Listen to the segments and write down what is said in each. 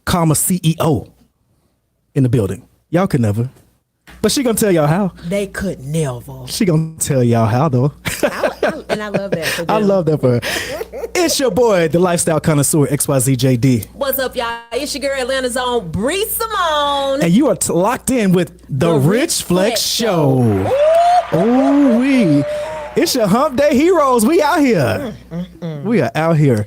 comma CEO in the building. Y'all could never. But she gonna tell y'all how. They could never. She gonna tell y'all how though. And I love that for them. I love that for her. It's your boy, the lifestyle connoisseur, XYZJD. What's up, y'all? It's your girl, Atlanta's own Bree Simone. And you are locked in with the Rich Flexx Show. Ooh wee. It's your hump day heroes. We out here. We are out here.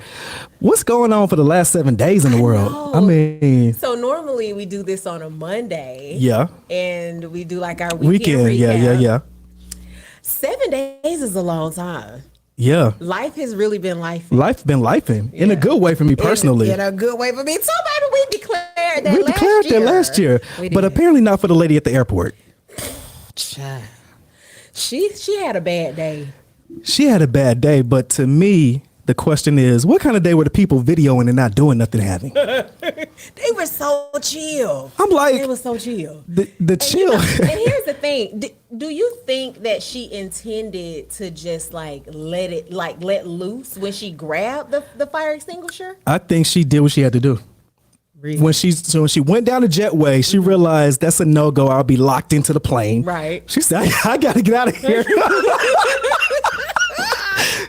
What's going on for the last 7 days in the world? I mean, so normally we do this on a Monday. Yeah. And we do like our weekend recap. Yeah. 7 days is a long time. Yeah. Life has really been life. Life's been lifing in a good way for me personally. In a good way for me. So maybe we declared that We declared that last year. But apparently not for the lady at the airport. Child. She had a bad day. She had a bad day, but to me, the question is, what kind of day were the people videoing and not doing nothing having? They were so chill. I'm like, they were so chill. The chill. And here's the thing: do you think that she intended to just like let loose when she grabbed the fire extinguisher? I think she did what she had to do. Really? When she went down the jetway, she realized that's a no-go. I'll be locked into the plane. Right. She said, I got to get out of here.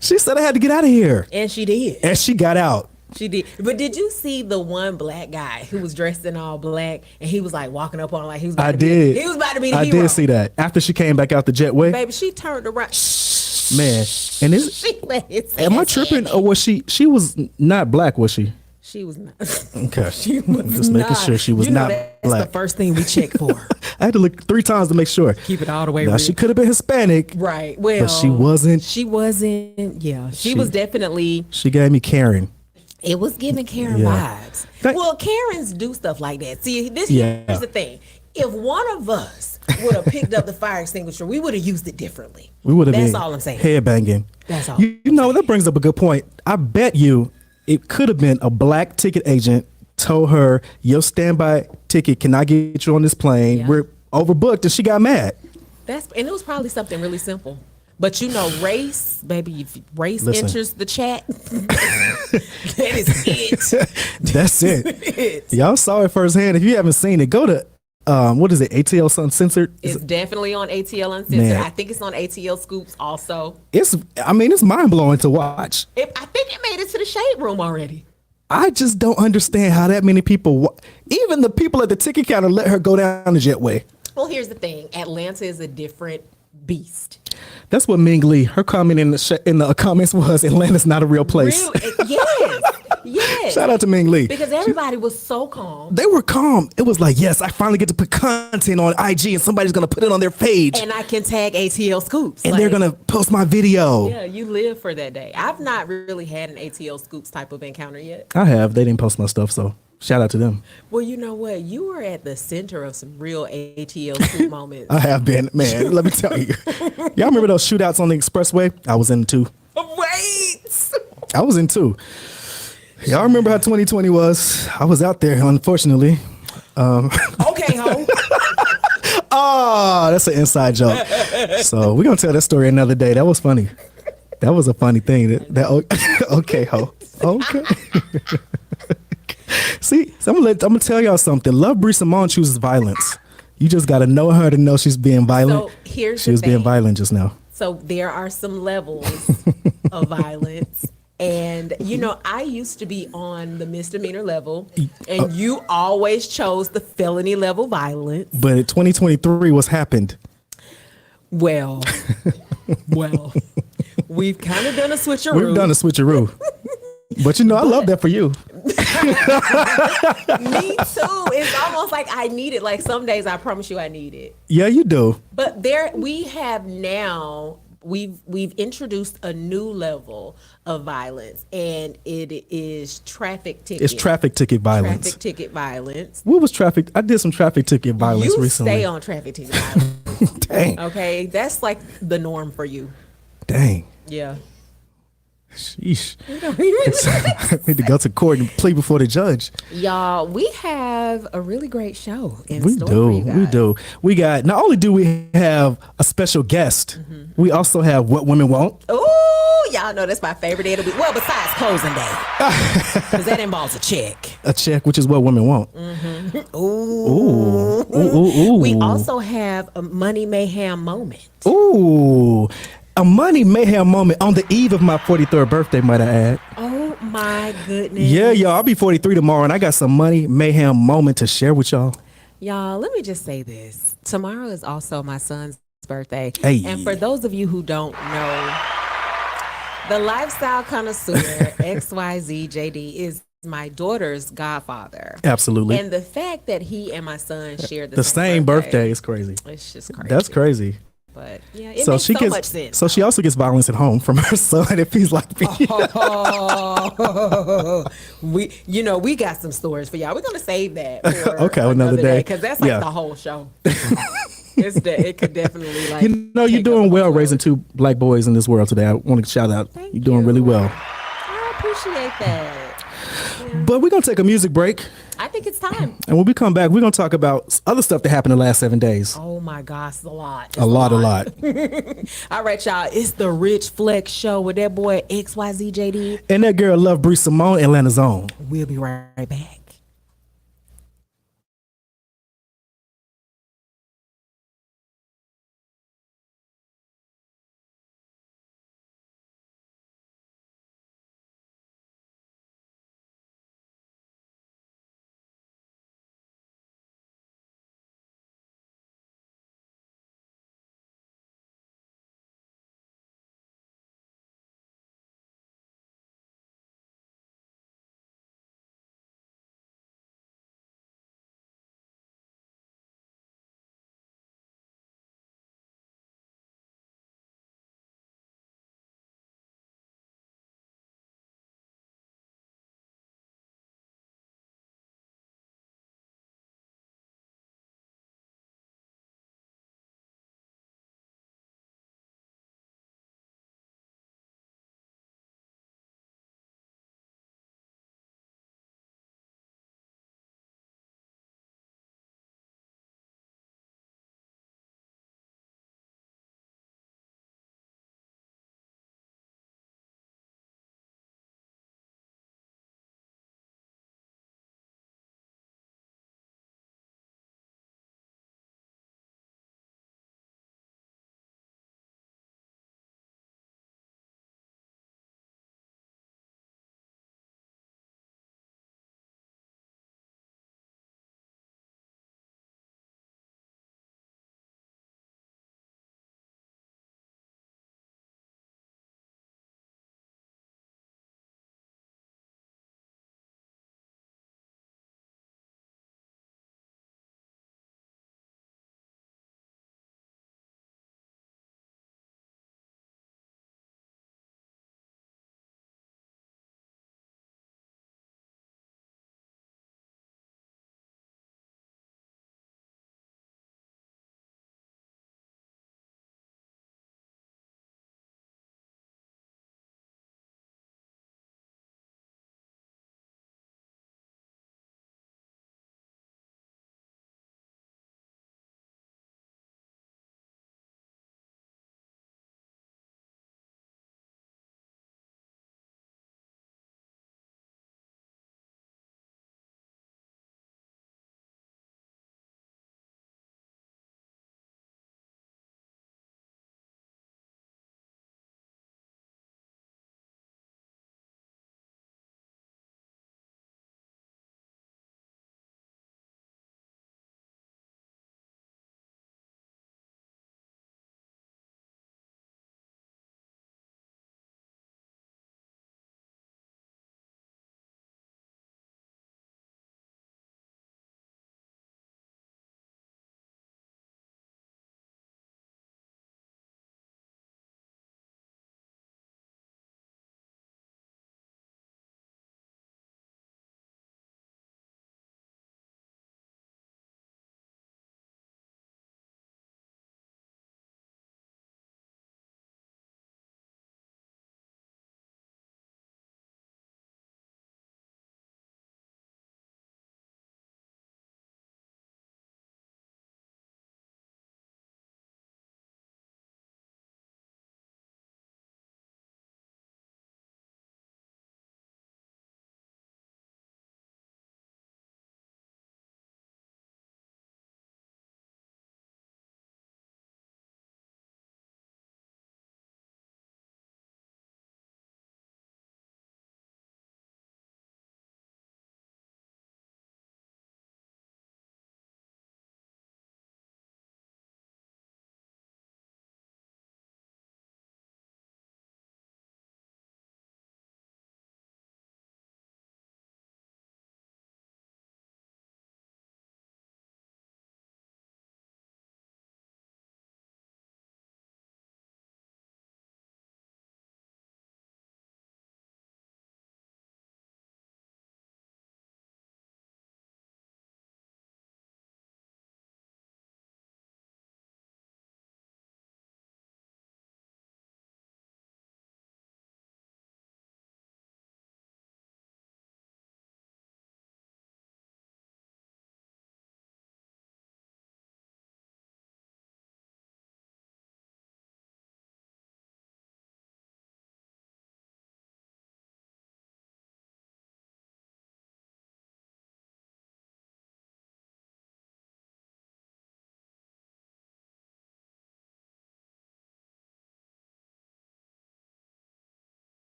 She said I had to get out of here. And she did. And she got out. She did. But did you see the one black guy who was dressed in all black and he was like walking up on her like he was about to be the hero? I did see that. After she came back out the jetway. Baby, she turned around. Man. And am I tripping or was she was not black, was she? She was not. Okay. She was just making sure she was not that's black. That's the first thing we check for. I had to look 3 times to make sure. Keep it all the way now, real. she could have been Hispanic. Right. Well, but she wasn't. She wasn't. Yeah. She was definitely. She gave me Karen. It was giving Karen vibes. Well, Karens do stuff like that. See, here's the thing. If one of us would have picked up the fire extinguisher, we would have used it differently. We would have been. That's all I'm saying. Headbanging. That's all. You know, that brings up a good point. I bet you it could have been a black ticket agent told her, your standby ticket cannot get you on this plane. Yeah. We're overbooked, and she got mad. And it was probably something really simple. But you know, race, baby, if race enters the chat, that is it. That's it. Y'all saw it firsthand. If you haven't seen it, go to what is it? ATL Uncensored? It's definitely on ATL Uncensored. Man. I think it's on ATL Scoops also. It's mind blowing to watch. I think it made it to the shade room already. I just don't understand how that many people, even the people at the ticket counter, let her go down the jetway. Well, here's the thing: Atlanta is a different beast. That's what Ming Lee, her comment in the comments was, Atlanta's not a real place. Yes. Shout out to Ming Lee. Because everybody was so calm. They were calm. It was like, yes, I finally get to put content on IG and somebody's going to put it on their page. And I can tag ATL Scoops. And they're going to post my video. Yeah, you live for that day. I've not really had an ATL Scoops type of encounter yet. I have. They didn't post my stuff, so shout out to them. Well, you know what? You were at the center of some real ATL Scoop moments. I have been. Man, let me tell you. Y'all remember those shootouts on the expressway? I was in 2. Wait! I was in 2. Y'all remember how 2020 was? I was out there, unfortunately. Okay, ho. Oh, that's an inside joke. So we're going to tell that story another day. That was funny. That was a funny thing. Okay, ho. Okay. See, so I'm gonna tell y'all something. Love Bree Simone chooses violence. You just got to know her to know she's being violent. So here's she was being violent just now. So there are some levels of violence. And, you know, I used to be on the misdemeanor level, and you always chose the felony level violence. But in 2023, what's happened? Well, we've kind of done a switcheroo. We've done a switcheroo. But, you know, I love that for you. Me too. It's almost like I need it. Like some days, I promise you I need it. Yeah, you do. But we have now... We've introduced a new level of violence, and it is traffic ticket. It's traffic ticket violence. Traffic ticket violence. What was traffic? I did some traffic ticket violence recently. You stay on traffic ticket violence. Dang. Okay, that's like the norm for you. Dang. Yeah. Sheesh. We need to go to court and plead before the judge. Y'all, we have a really great show in We store do. for you guys. We do. We got, not only do we have a special guest, we also have What Women Want. Ooh, y'all know that's my favorite day of the week. Well, besides closing day, because that involves a check. A check, which is What Women Want. Ooh. We also have a Money Mayhem moment. Ooh. A money mayhem moment on the eve of my 43rd birthday, might I add. Oh my goodness. Yeah, y'all. I'll be 43 tomorrow, and I got some money mayhem moment to share with y'all. Y'all, let me just say this. Tomorrow is also my son's birthday. Hey. And for those of you who don't know, the lifestyle connoisseur, XYZ JD, is my daughter's godfather. Absolutely. And the fact that he and my son share the same birthday is crazy. It's just crazy. That's crazy. But yeah, it makes so much sense. So she also gets violence at home from her son if he's like me. We got some stories for y'all. We're gonna save that for okay, another day because that's like the whole show. It could definitely like. You're doing well raising two black boys in this world today. I want to shout out. You're doing really well. I appreciate that. Yeah. But we're gonna take a music break. I think it's time. And when we come back, we're gonna talk about other stuff that happened the last 7 days. Oh my gosh, it's a lot. A lot. All right, y'all. It's the Rich Flexx Show with that boy XYZ JD. And that girl Love Bree Simone, Atlanta's own. We'll be right back.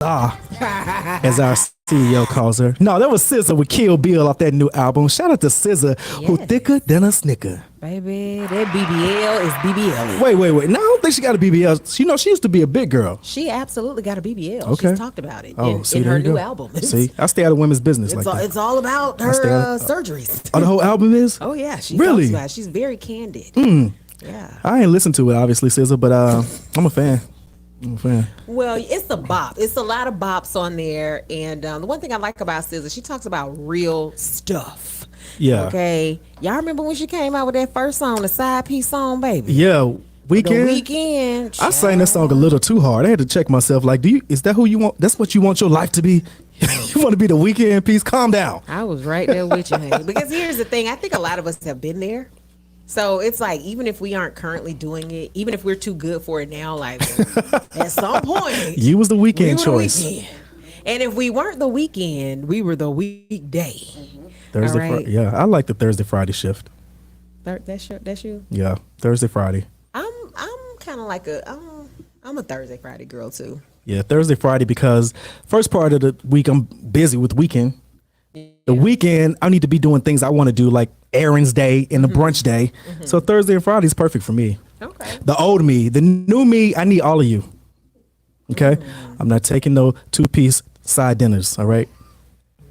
star, as our CEO calls her. No, that was SZA with Kill Bill off that new album. Shout out to SZA, who thicker than a snicker. Baby, that BBL is BBL. Wait. No, I don't think she got a BBL. You know, she used to be a big girl. She absolutely got a BBL. Okay. She's talked about it See, in her there you new go. album. See, I stay out of women's business like that. It's all about her surgeries. Oh, the whole album is? Oh, yeah. She Really? talks about it. She's very candid. Yeah. I ain't listened to it, obviously, SZA, but I'm a fan. Well, it's a bop. It's a lot of bops on there. And the one thing I like about SZA, she talks about real stuff. Yeah. Okay. Y'all remember when she came out with that first song, the side piece song, baby? Yeah. Weekend. The Weekend. I sang that song a little too hard. I had to check myself. Like, is that who you want? That's what you want your life to be? You want to be the Weekend piece? Calm down. I was right there with you, honey. Because here's the thing. I think a lot of us have been there. So it's like, even if we aren't currently doing it, even if we're too good for it now, like at some point, you was the Weekend choice. The Weekend. And if we weren't the Weekend, we were the weekday. Thursday, right? Friday. Yeah, I like the Thursday, Friday shift. That's you? Yeah, Thursday, Friday. I'm kind of like I'm a Thursday, Friday girl too. Yeah, Thursday, Friday, because first part of the week I'm busy with weekend. The weekend, I need to be doing things I want to do, like errands day and the brunch day. So Thursday and Friday is perfect for me. Okay. The old me, the new me, I need all of you. Okay? I'm not taking no 2-piece side dinners, all right?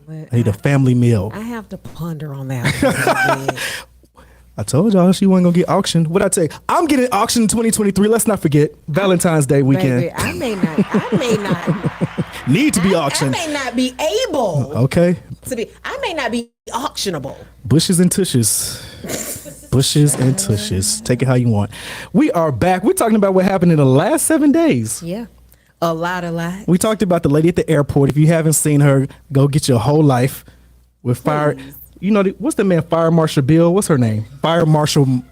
I need a family meal. I have to ponder on that. I told y'all she wasn't gonna get auctioned. What'd I tell you? I'm getting auctioned in 2023. Let's not forget Valentine's Day weekend. Baby, I may not need to be auctioned. I may not be able. Okay. I may not be auctionable. Bushes and tushes. Bushes and tushes. Take it how you want. We are back. We're talking about what happened in the last 7 days. Yeah. A lot. We talked about the lady at the airport. If you haven't seen her, go get your whole life with fire. You know, what's the man? Fire Marshal Bill. What's her name? Fire Marshal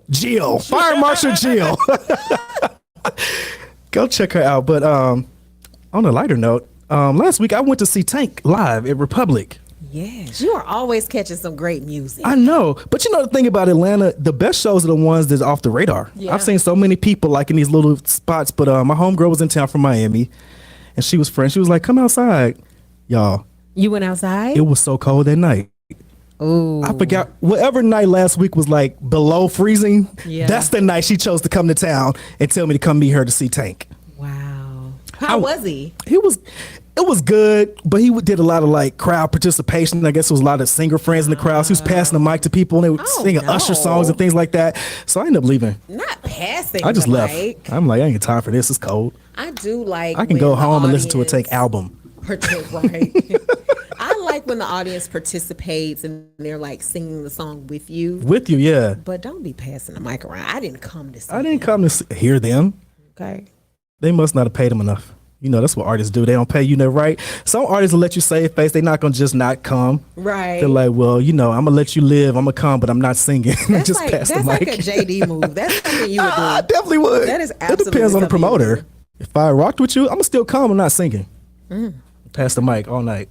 Jill. Fire Marshal Jill. Go check her out. But on a lighter note, last week I went to see Tank live at Republic. Yes, you are always catching some great music. I know, but you know the thing about Atlanta, the best shows are the ones that's off the radar. Yeah. I've seen so many people like in these little spots, but my homegirl was in town from Miami, and she was friends. She was like, "Come outside, y'all." You went outside? It was so cold that night. Oh, I forgot whatever night last week was like below freezing. Yeah. That's the night she chose to come to town and tell me to come meet her to see Tank. Wow. How was he? It was good, but he did a lot of like crowd participation. I guess there was a lot of singer friends in the crowd. He was passing the mic to people and they were singing Usher songs and things like that. So I ended up leaving. Not passing. I just the left. mic. I'm like, I ain't got time for this. It's cold. I do like. I can go home and listen to a Tank album. Right. I like when the audience participates and they're like singing the song with you. With you, yeah. But don't be passing the mic around. I didn't come to see I didn't come to hear them. Okay. They must not have paid them enough. You know, that's what artists do. They don't pay you no right. Some artists will let you save face. They're not going to just not come. Right. They're like, well, you know, I'm going to let you live. I'm going to come, but I'm not singing. That's just like, pass the that's mic. like a JD move. That's something you would do. I definitely would. That is It absolutely depends on the something you would promoter. do. If I rocked with you, I'm going to still come. I'm not singing. Pass the mic all night.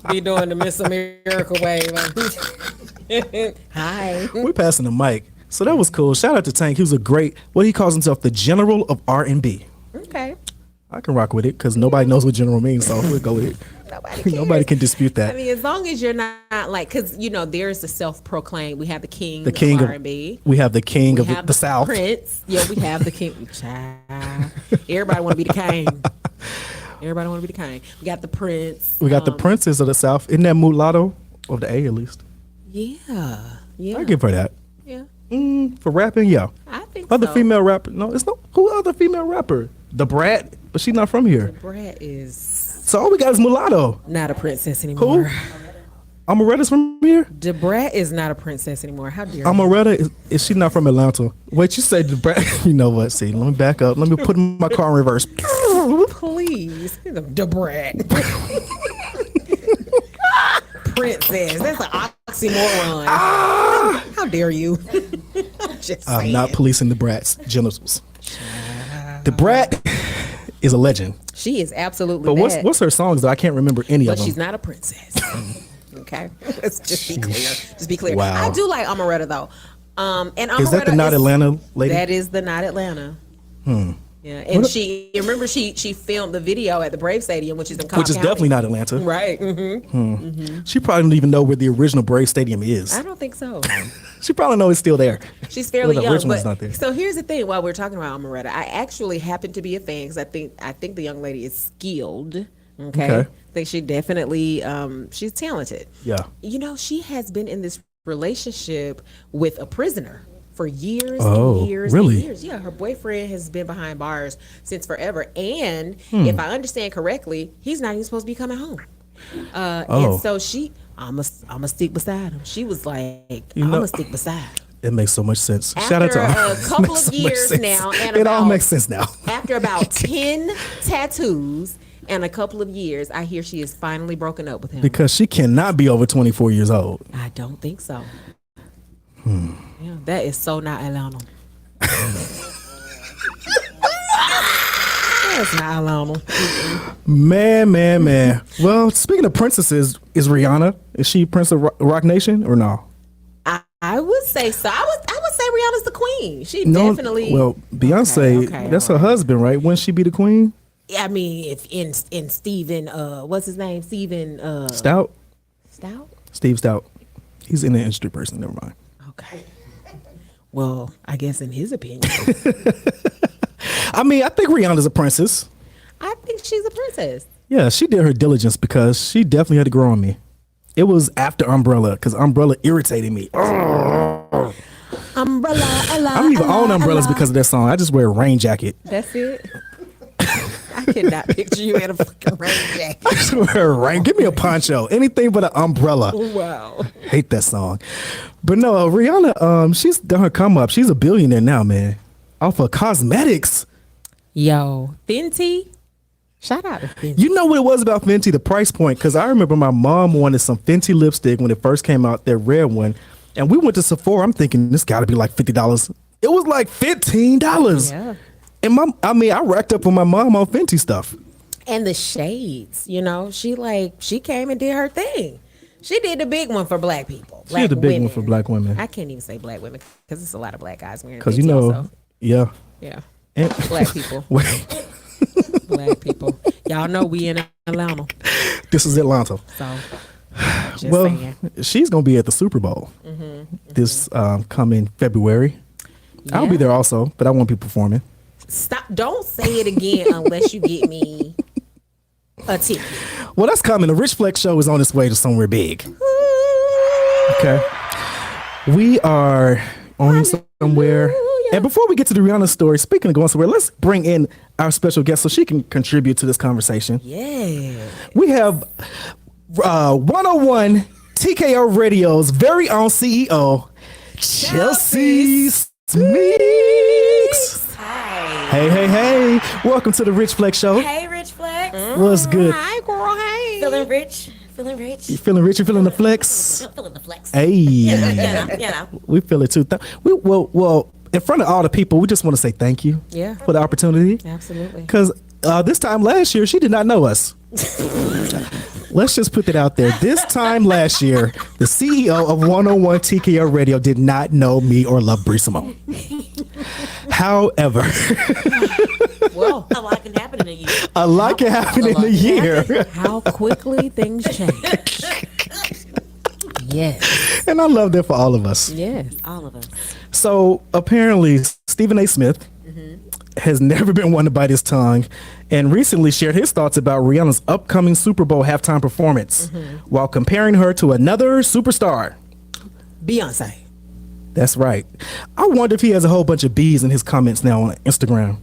Be doing the Miss America wave. Hi. We're passing the mic. So that was cool. Shout out to Tank. He was a great, what he calls himself, the general of R&B. Okay. I can rock with it because nobody knows what general means, so we'll go with it. Nobody can dispute that. I mean, as long as you're not like, because you know, there's the self-proclaimed. We have the king of R&B. We have the king We of have the South. Prince. Yeah, we have the king. Child. Everybody want to be the king. Everybody want to be the king. We got the Prince. We got the princess of the South. Isn't that mulatto? Of the A, at least. Yeah. Yeah. I give her that. Yeah. For rapping, yeah. I think Other so. female rapper. No, it's not. Who other female rapper? The Brat, but she's not from here. Brett is So all we got is mulatto. not a princess anymore. Who? Amaretta's from here? Debrat is not a princess anymore. How dare you? Amaretta, is she not from Atlanta? Wait, you said Debrat. You know what? See, let me back up. Let me put my car in reverse. Please. Debrat. Princess. That's an oxymoron. How dare you? I'm not policing the Brat's genitals. The Brat is a legend. She is absolutely But bad. what's her songs though? I can't remember any But of them. she's not a princess. Okay, let's just be clear. Just be clear. Wow. I do like Amaretta though. And Amaretta Is that the Not Atlanta lady? That is the Not Atlanta. Yeah, and remember she filmed the video at the Brave Stadium, which is in Cobb Which is County. definitely not Atlanta. Right. Mm-hmm. She probably don't even know where the original Brave Stadium is. I don't think so. She probably know it's still there. She's fairly the young. original's But, not there. so here's the thing: while we're talking about Amaretta, I actually happen to be a fan because I think the young lady is skilled. Okay. I think she definitely she's talented. Yeah. You know, she has been in this relationship with a prisoner for years Oh, and years really? and years. Yeah, her boyfriend has been behind bars since forever. And if I understand correctly, he's not even supposed to be coming home. And so I'm a stick beside him. She was like, I'm a stick beside him. It makes so much sense. Shout out After to her. a couple Makes of so much years sense. now, and it all about- makes sense now. After about 10 tattoos and a couple of years, I hear she is finally broken up with him. Because she cannot be over 24 years old. I don't think so. Yeah, that is so not Atlanta. That's not Atlanta. Man. Well, speaking of princesses, is Rihanna? Is she Prince of Rock Nation or no? I would say so. I would say Rihanna's the queen. She definitely. Well, Beyonce, Okay, that's her husband, right? Wouldn't she be the queen? I mean, if in Steven, what's his name? Steven Stout? Stout? Steve Stout. He's in the industry person. Never mind. Okay. Well, I guess in his opinion, I mean, I think Rihanna's a princess. I think she's a princess. Yeah, she did her diligence because she definitely had to grow on me. It was after Umbrella because Umbrella irritated me. Umbrella, I don't even own umbrellas because of that song. I just wear a rain jacket. That's it. I cannot picture you in a fucking rain jacket. I just wear a rain. Give me a poncho. Anything but an umbrella. Wow. Hate that song. But no, Rihanna, she's done her come up. She's a billionaire now, man. Off of cosmetics. Yo, Fenty. Shout out to Fenty. You know what it was about Fenty, the price point? Because I remember my mom wanted some Fenty lipstick when it first came out, that red one. And we went to Sephora. I'm thinking this got to be like $50. It was like $15. Yeah. And I racked up with my mom on Fenty stuff. And the shades, you know, she came and did her thing. She did the big one for black people. She did the big one for black women. I can't even say black women because it's a lot of black guys wearing. Because Fenty also. Yeah. Yeah. And, Black people. Wait, Black people. Y'all know we in Atlanta. this is Atlanta. So, just Well, saying. she's gonna be at the Super Bowl this coming February. I'll be Yeah. there also, but I won't be performing. Stop. Don't say it again unless you get me a ticket. Well, that's coming. The Rich Flex show is on its way to somewhere big. Okay, we are on somewhere. And before we get to the Rihanna story, speaking of going somewhere, let's bring in our special guest so she can contribute to this conversation. Yeah. We have 101 TKO Radio's very own CEO, Chelsea Smeeks. Hi. Hey. Welcome to the Rich Flex Show. Hey, Rich Flex. What's good? Hi, girl. Hey. Feeling rich. Feeling rich. You feeling rich? You feeling the flex? Feeling the flex. Hey. You know. We feel it too. Well, in front of all the people, we just want to say thank you Yeah. for the opportunity. Absolutely. Because this time last year, she did not know us. Let's just put that out there. This time last year, the CEO of 101 TKO Radio did not know me or love Bree Simone. However, Well, A lot can happen in a year. a lot can happen in a year. how quickly things change. Yes. And I love that for all of us. Yes. All of us. So apparently, Stephen A. Smith has never been one to bite his tongue and recently shared his thoughts about Rihanna's upcoming Super Bowl halftime performance while comparing her to another superstar. Beyonce. That's right. I wonder if he has a whole bunch of bees in his comments now on Instagram.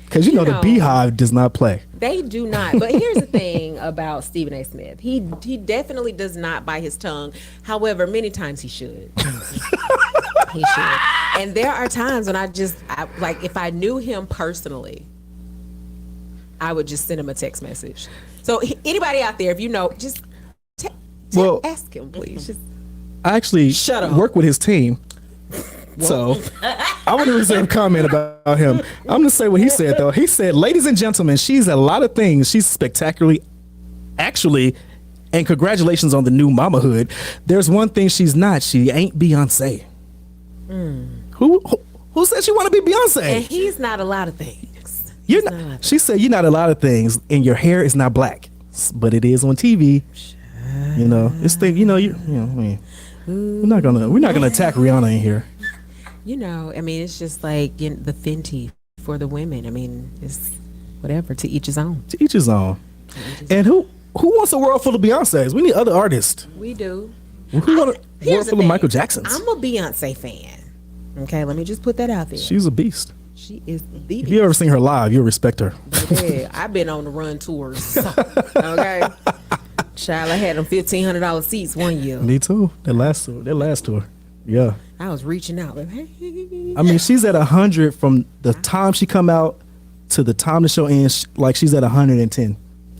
Because you know the Beehive does not play. They do not. But here's the thing about Stephen A. Smith. He definitely does not bite his tongue. However, many times he should. He should. And there are times when like if I knew him personally, I would just send him a text message. So anybody out there, if you know, just ask him, please. Just I actually Shut up. work with his team. So I want to reserve comment about him. I'm going to say what he said, though. He said, ladies and gentlemen, she's a lot of things. She's spectacularly, actually, and congratulations on the new mamahood. There's one thing she's not. She ain't Beyonce. Who said she want to be Beyonce? and he's not a lot of things. You're It's not a lot not. of She said you're not a lot of things, and your hair is not black, but it is on TV. You know, it's thing. You know, I mean, we're not gonna attack Rihanna in here. You know, I mean, it's just like the Fenty for the women. I mean, it's whatever. To each his own. To each his own. And who wants a world full of Beyonces? We need other artists. We do. Who want a Here's world the full of thing. Michael Jacksons? I'm a Beyonce fan. Okay, let me just put that out there. She's a beast. She is the If you ever seen her live, you'll respect her. Yeah, I've been on the run tours. Okay. Child, I had them $1,500 seats one year. Me too. That last tour. Yeah. I was reaching out. Like, hey. I mean, she's at 100 from the time she come out to the time the show ends. Like she's at 110.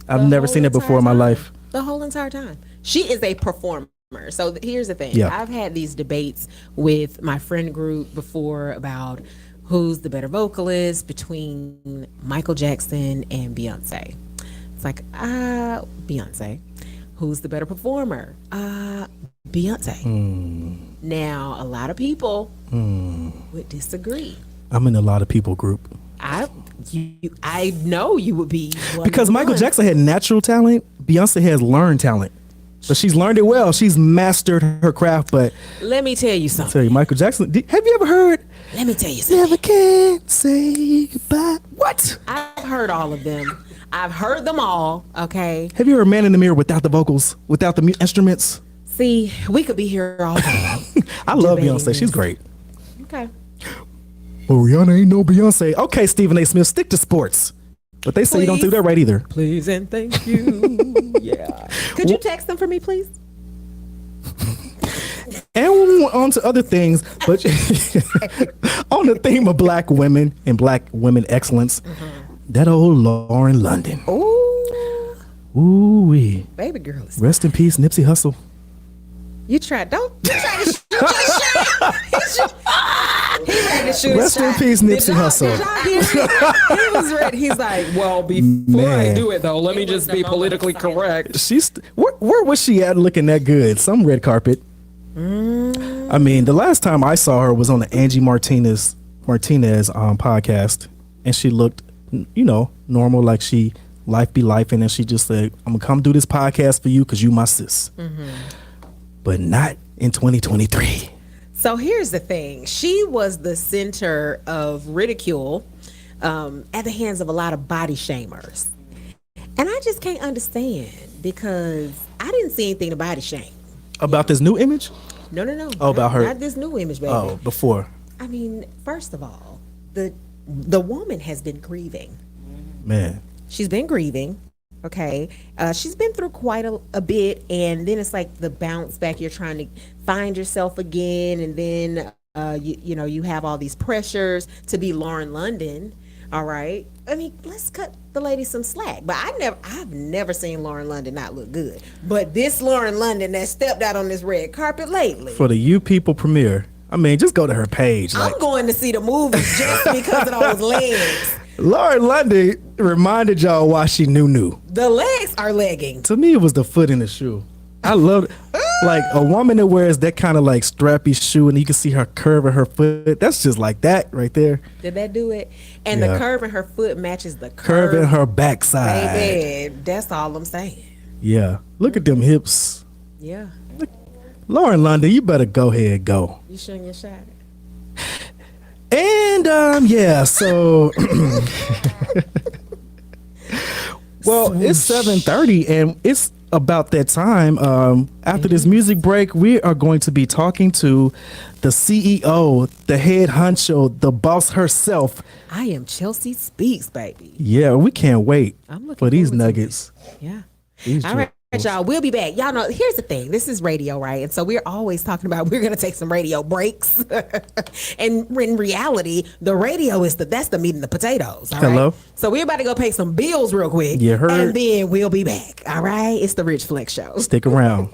I've never seen it before in my life. The whole entire time. She is a performer. So here's the thing. Yeah. I've had these debates with my friend group before about who's the better vocalist between Michael Jackson and Beyonce. It's like, Beyonce. Who's the better performer? Beyonce. Now, a lot of people would disagree. I'm in a lot of people group. I know you would be one Because of Michael one. Jackson had natural talent. Beyonce has learned talent. But she's learned it well. She's mastered her craft. But Let me tell you I something. tell you, Michael Jackson, have you ever heard Let me tell you something. Never Can Say Goodbye? What? I've heard all of them. I've heard them all. Okay. Have you heard Man in the Mirror without the vocals, without the instruments? See, we could be here all day. I love Debating Beyonce. this. She's great. Okay. Well, Rihanna ain't no Beyonce. Okay, Stephen A. Smith, stick to sports. But they say you don't do Please. that right either. Please and thank you. Yeah. Could you text them for me, please? And we went on to other things, but on the theme of black women and black women excellence, that old Lauren London. Ooh, Ooh wee. baby girl. Is, Rest in peace, Nipsey Hussle. you tried. Don't. You tried to shoot. You tried to shoot. He ready to shoot. Rest in peace, Nipsey Hussle. He was ready. He's like, well, before I Man. do it though, let me just be politically correct. She's where was she at looking that good? Some red carpet. I mean, the last time I saw her was on the Angie Martinez podcast, and she looked, normal, like she life be life, and then she just said, "I'm gonna come do this podcast for you because you my sis," but not in 2023. So here's the thing. She was the center of ridicule at the hands of a lot of body shamers. And I just can't understand because I didn't see anything to body shame. About this new image? No. Oh, about her. Not this new image, baby. Oh, before. I mean, first of all, the woman has been grieving. Man. She's been grieving. Okay. She's been through quite a bit. And then it's like the bounce back. You're trying to find yourself again. And then, you have all these pressures to be Lauren London. All right. I mean, let's cut the lady some slack. But I've never seen Lauren London not look good. But this Lauren London that stepped out on this red carpet lately. For the You People premiere. I mean, just go to her page. I'm going to see the movies just because of those legs. Lauren London reminded y'all why she knew. The legs are leggings. To me, it was the foot in the shoe. I love it. Like a woman that wears that kind of like strappy shoe and you can see her curve in her foot. That's just like that right there. Did that do it? And Yeah. the curve in her foot matches the Curve in her backside. Baby, that's all I'm saying. Yeah. Look at them hips. Yeah. Lauren London, you better go ahead, go. You shooting your shot. And yeah, so well, it's 7:30 and it's about that time. After this music break, we are going to be talking to the CEO, the head honcho, the boss herself. I am Chelsea Speaks, baby. Yeah, we can't wait I'm looking for these forward to nuggets. Yeah. These All right, jewels. y'all. We'll be back. Y'all know, here's the thing. This is radio, right? And so we're always talking about we're going to take some radio breaks. And in reality, the radio is that's the meat and the potatoes. All right? Hello? So we're about to go pay some bills real quick. You heard? And then we'll be back. All right. It's the Rich Flex Show. Stick around.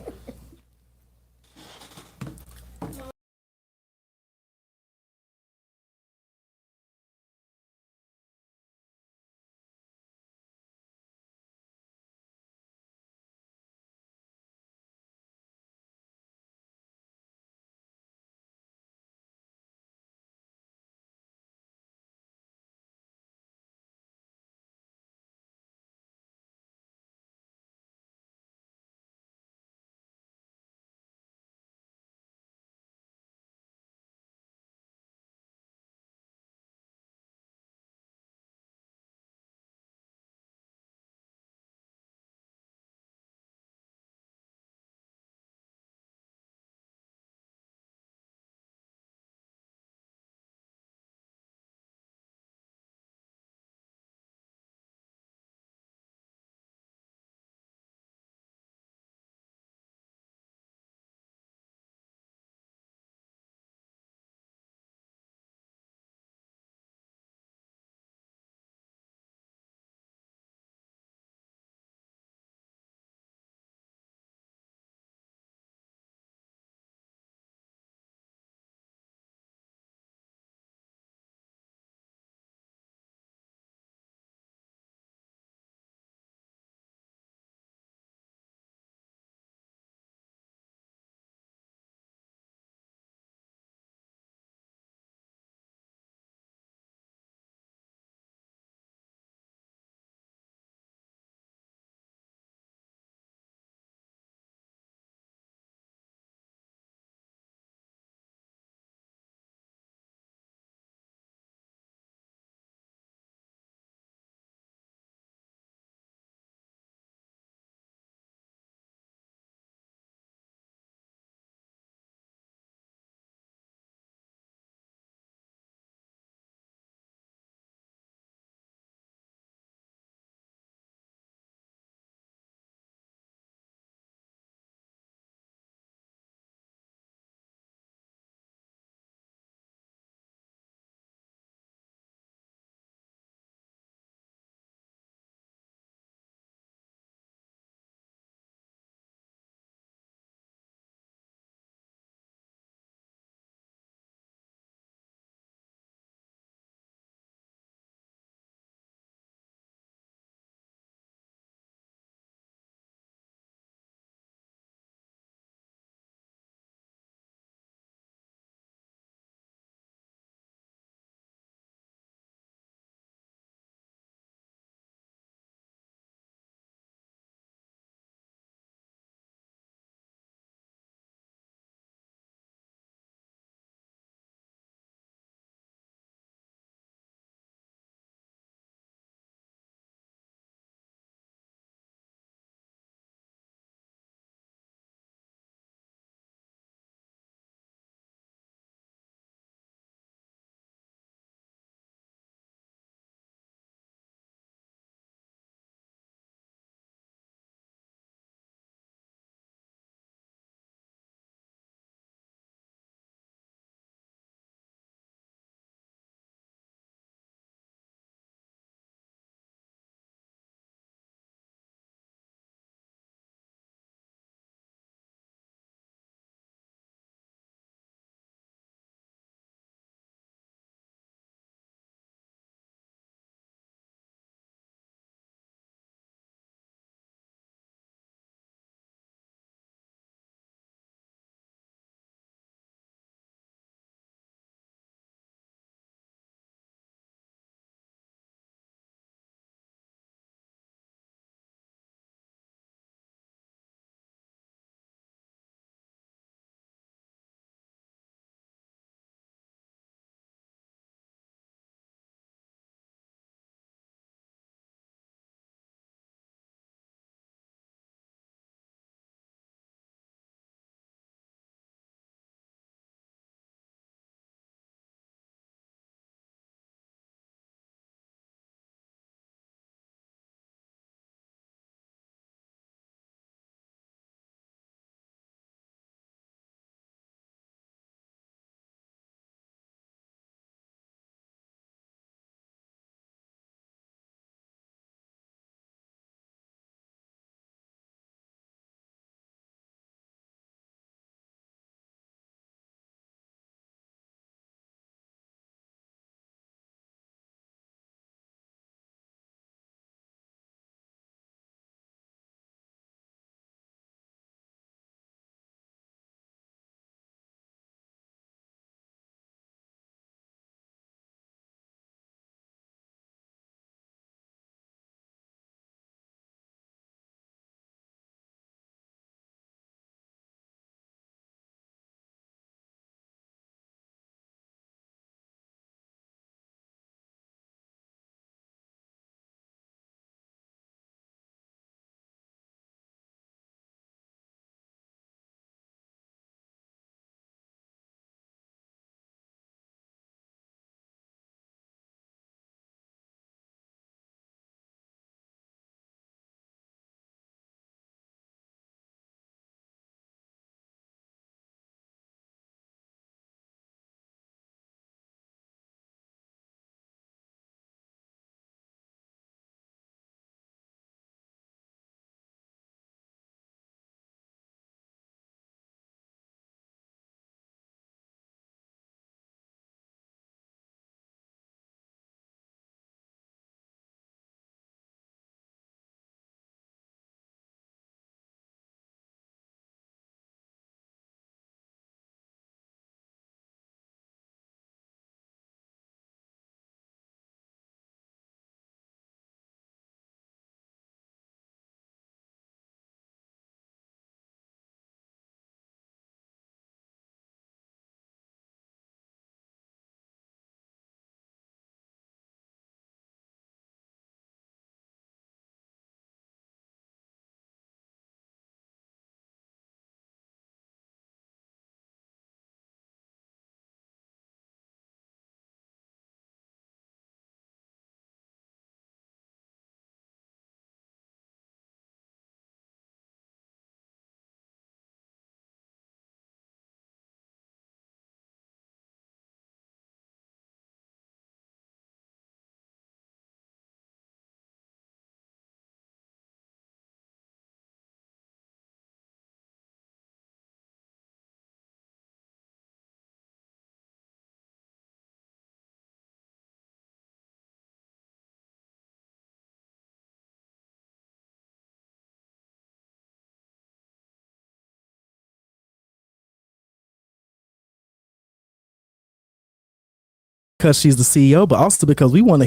because she's the CEO, but also because we want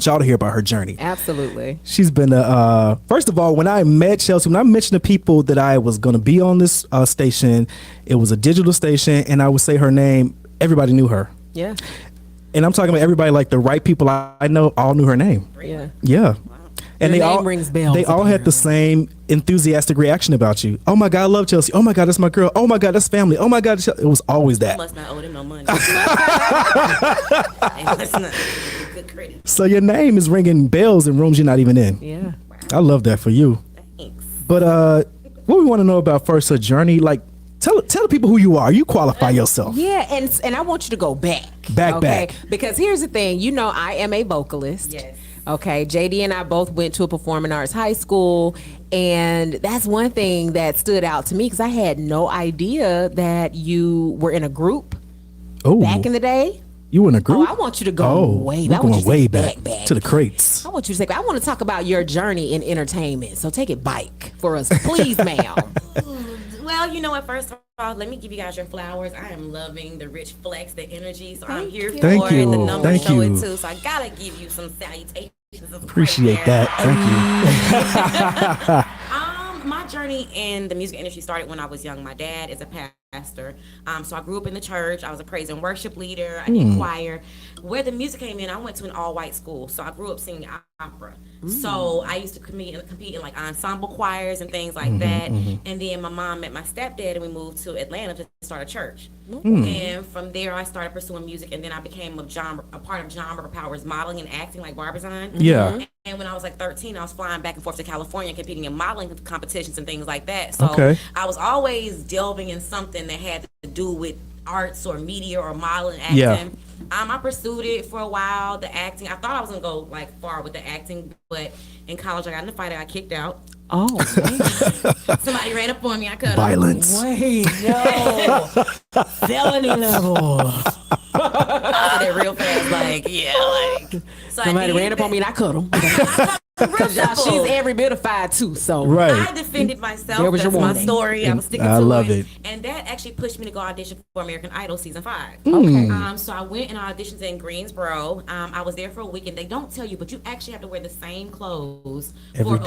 y'all to hear about her journey. Absolutely. She's been first of all, when I met Chelsea, when I mentioned to people that I was going to be on this station, it was a digital station, and I would say her name, everybody knew her. Yeah. And I'm talking about everybody, like the right people I know all knew her name. Yeah. Yeah. And Your they name all rings bells, They all had the same enthusiastic reaction about you. Oh my God, I love Chelsea. Oh my God, that's my girl. Oh my God, that's family. Oh my God, it was always that. Must not owe them no money. They must not give good credit. So your name is ringing bells in rooms you're not even in. Yeah. I love that for you. Thanks. But what we want to know about first, her journey, like tell the people who you are. You qualify yourself. Yeah, and I want you to go back. Back. Because here's the thing, I am a vocalist. Yes. Okay, JD and I both went to a performing arts high school, and that's one thing that stood out to me because I had no idea that you were in a group Oh, back in the day. You in a group? Oh, I want you to go way we're back. I want going you to way say back to the crates. I want you to say, I want to talk about your journey in entertainment. So take it bike for us, please, ma'am. Well, you know what? First of all, let me give you guys your flowers. I am loving the rich Flexx, the energy. So I'm here for it. Thank you. The numbers Thank show you. it too. So I gotta give you some salutations. Appreciate that. Thank you. My journey in the music industry started when I was young. My dad is a pastor. So I grew up in the church. I was a praise and worship leader. I did choir. Where the music came in, I went to an all-white school. So I grew up singing opera. So I used to compete in like ensemble choirs and things like that. And then my mom met my stepdad and we moved to Atlanta to start a church. And from there I started pursuing music, and then I became a part of John River Power's modeling and acting, like Barbizon. Yeah. And when I was like 13, I was flying back and forth to California competing in modeling competitions and things like that. So Okay. I was always delving in something that had to do with arts or media or modeling, acting. Yeah. I pursued it for a while, the acting. I thought I was going to go like far with the acting, but in college I got in a fight. I got kicked out. Oh, man. Somebody ran up on me. I cut Violence. Wait, no. Felony level. I did it real fast, like, yeah, like. So Somebody ran up on me and I cut him. Because she's every bit of 5'2", so. Right. I defended myself. There was That's your my warning. story. I was sticking to I love it. it. And that actually pushed me to go audition for American Idol season 5. Okay. So I went and auditioned in Greensboro. I was there for a week, and they don't tell you, but you actually have to wear the same clothes every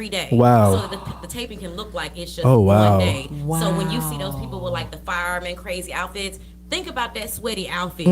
day. Wow. So that the taping can look like it's just Oh, wow. one day. Wow. So when you see those people with like the fireman crazy outfits, think about that sweaty outfit.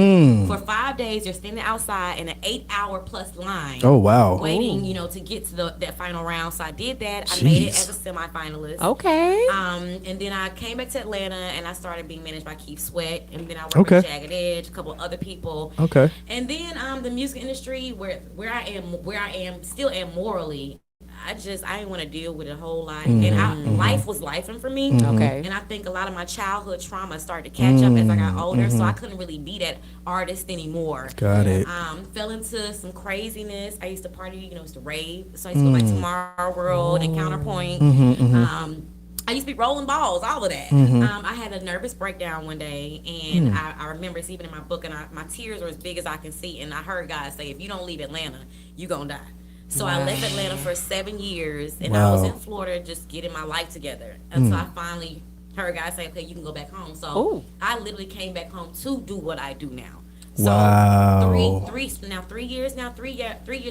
For 5 days, you're standing outside in an 8-hour plus line. Oh, wow. Waiting, to get to that final round. So I did that. I made it Jeez. as a semifinalist. Okay. And then I came back to Atlanta and I started being managed by Keith Sweat. And then I worked Okay. with Jagged Edge, a couple other people. Okay. And then the music industry, where I am, still am morally. I didn't want to deal with it a whole lot, and life was lifing for me. Okay. And I think a lot of my childhood trauma started to catch up as I got older, so I couldn't really be that artist anymore. Got it. Fell into some craziness. I used to party, used to rave. So I used to go like Tomorrow World and Counterpoint. I used to be rolling balls, all of that. I had a nervous breakdown one day, and I remember it's even in my book, and my tears were as big as I can see. And I heard God say, if you don't leave Atlanta, you're going to die. So I left Atlanta for 7 years, and I was in Florida just getting my life together. And so I finally heard God say, okay, you can go back home. So I literally came back home to do what I do now. So Wow. 3 years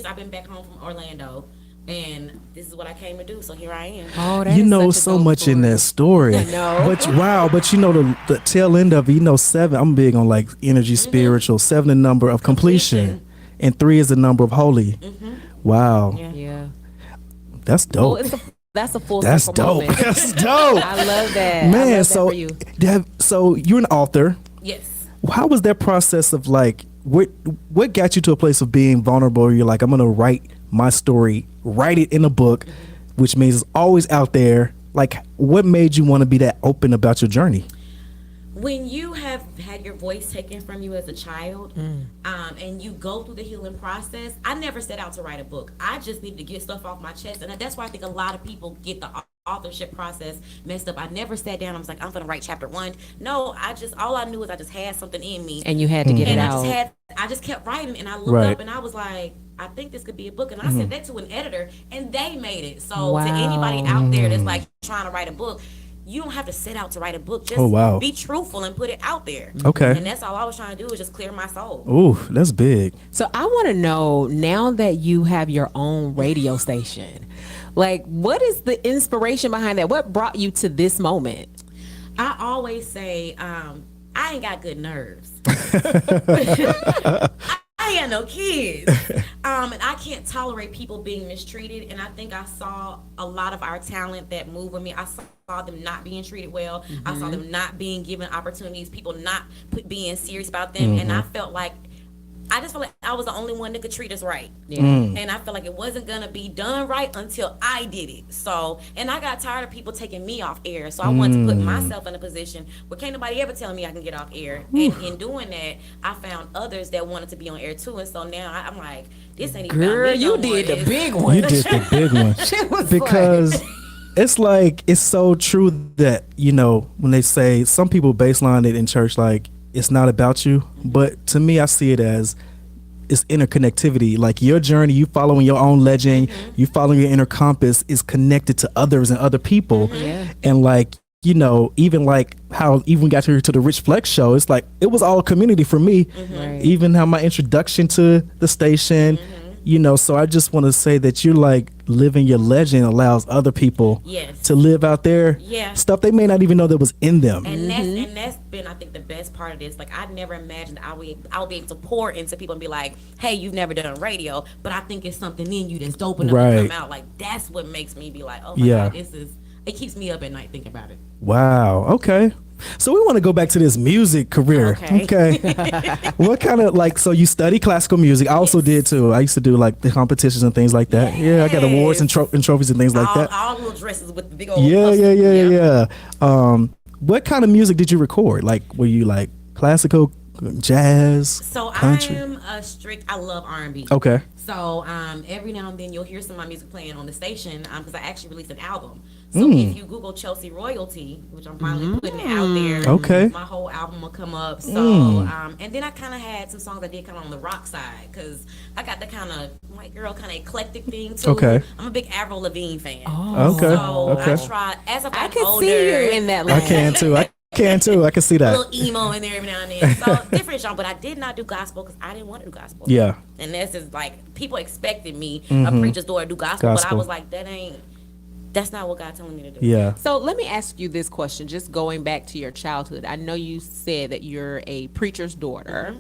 I've been back home from Orlando. And this is what I came to do, so here I am. Oh, that You is know such a so dope much story. in that story. I know. But wow, but the tail end of it, 7, I'm big on like energy, spiritual. 7 the number of completion. And 3 is the number of holy. Wow. Yeah. That's dope. Well, that's a full That's circle dope. moment. That's dope. I love that. I Man, love that so for you. so you're an author. Yes. How was that process of like what got you to a place of being vulnerable where you're like, I'm gonna write my story, write it in a book, which means it's always out there. Like, what made you want to be that open about your journey? When you have had your voice taken from you as a child, and you go through the healing process, I never set out to write a book. I just needed to get stuff off my chest, and that's why I think a lot of people get the authorship process messed up. I never sat down and was like, I'm gonna write chapter 1. No, all I knew was I just had something in me, And you had to get it and out. I just kept writing, and I looked Right. up and I was like, I think this could be a book, and I sent that to an editor, and they made it. So Wow. to anybody out there that's like trying to write a book, you don't have to set out to write a book. Just be truthful and put it out there. Okay. And that's all I was trying to do, is just clear my soul. Ooh, that's big. So I want to know, now that you have your own radio station, like, what is the inspiration behind that? What brought you to this moment? I always say, I ain't got good nerves. I ain't got no kids. And I can't tolerate people being mistreated. And I think I saw a lot of our talent that moved with me. I saw them not being treated well. I saw them not being given opportunities, people not being serious about them. And I felt like, I just felt like I was the only one that could treat us right. And I felt like it wasn't going to be done right until I did it. So, and I got tired of people taking me off air. So I wanted to put myself in a position where can't nobody ever tell me I can get off air. And in doing that, I found others that wanted to be on air too. And so now I'm like, this ain't even Girl, about me you no more. did the big one. You did the big one. Shit was Because it's like, it's so true that, you know, when they say, some people baseline it in church like, it's not about you, but to me, I see it as it's interconnectivity. Like, your journey, you following your own legend, you following your inner compass is connected to others and other people. And like, you know, even like how even got here to the Rich Flexx show, it's like, it was all community for me. Even how my introduction to the station, you know, so I just want to say that you're like living your legend allows other people to live out their stuff they may not even know that was in them. And that's been, I think, the best part of this. Like, I never imagined I would be able to pour into people and be like, hey, you've never done radio, but I think it's something in you that's dope enough to come out. Like, that's what makes me be like, oh my God, it keeps me up at night thinking about it. Wow. Okay. So we want to go back to this music career. Okay. What kind of, like, so you study classical music? I also did too. I used to do like the competitions and things like that. Yeah, I got awards and trophies and things like that. All little dresses with the big old Yeah. What kind of music did you record? Like, were you like classical, jazz, so country? I love R&B. Okay. So every now and then you'll hear some of my music playing on the station because I actually released an album. So if you Google Chelsea Royalty, which I'm finally putting it out there, my whole album will come up. So and then I kind of had some songs I did kind of on the rock side because I got the kind of white girl kind of eclectic thing too. Okay. I'm a big Avril Lavigne fan. So I tried as I got older. I see you in that lane. I can too. I can see that. A little emo in there every now and then. So different genre, but I did not do gospel because I didn't want to do gospel. Yeah. And this is like, people expected me, a preacher's daughter, to do gospel, but I was like, that's not what God told me to do. Yeah. So let me ask you this question, just going back to your childhood. I know you said that you're a preacher's daughter.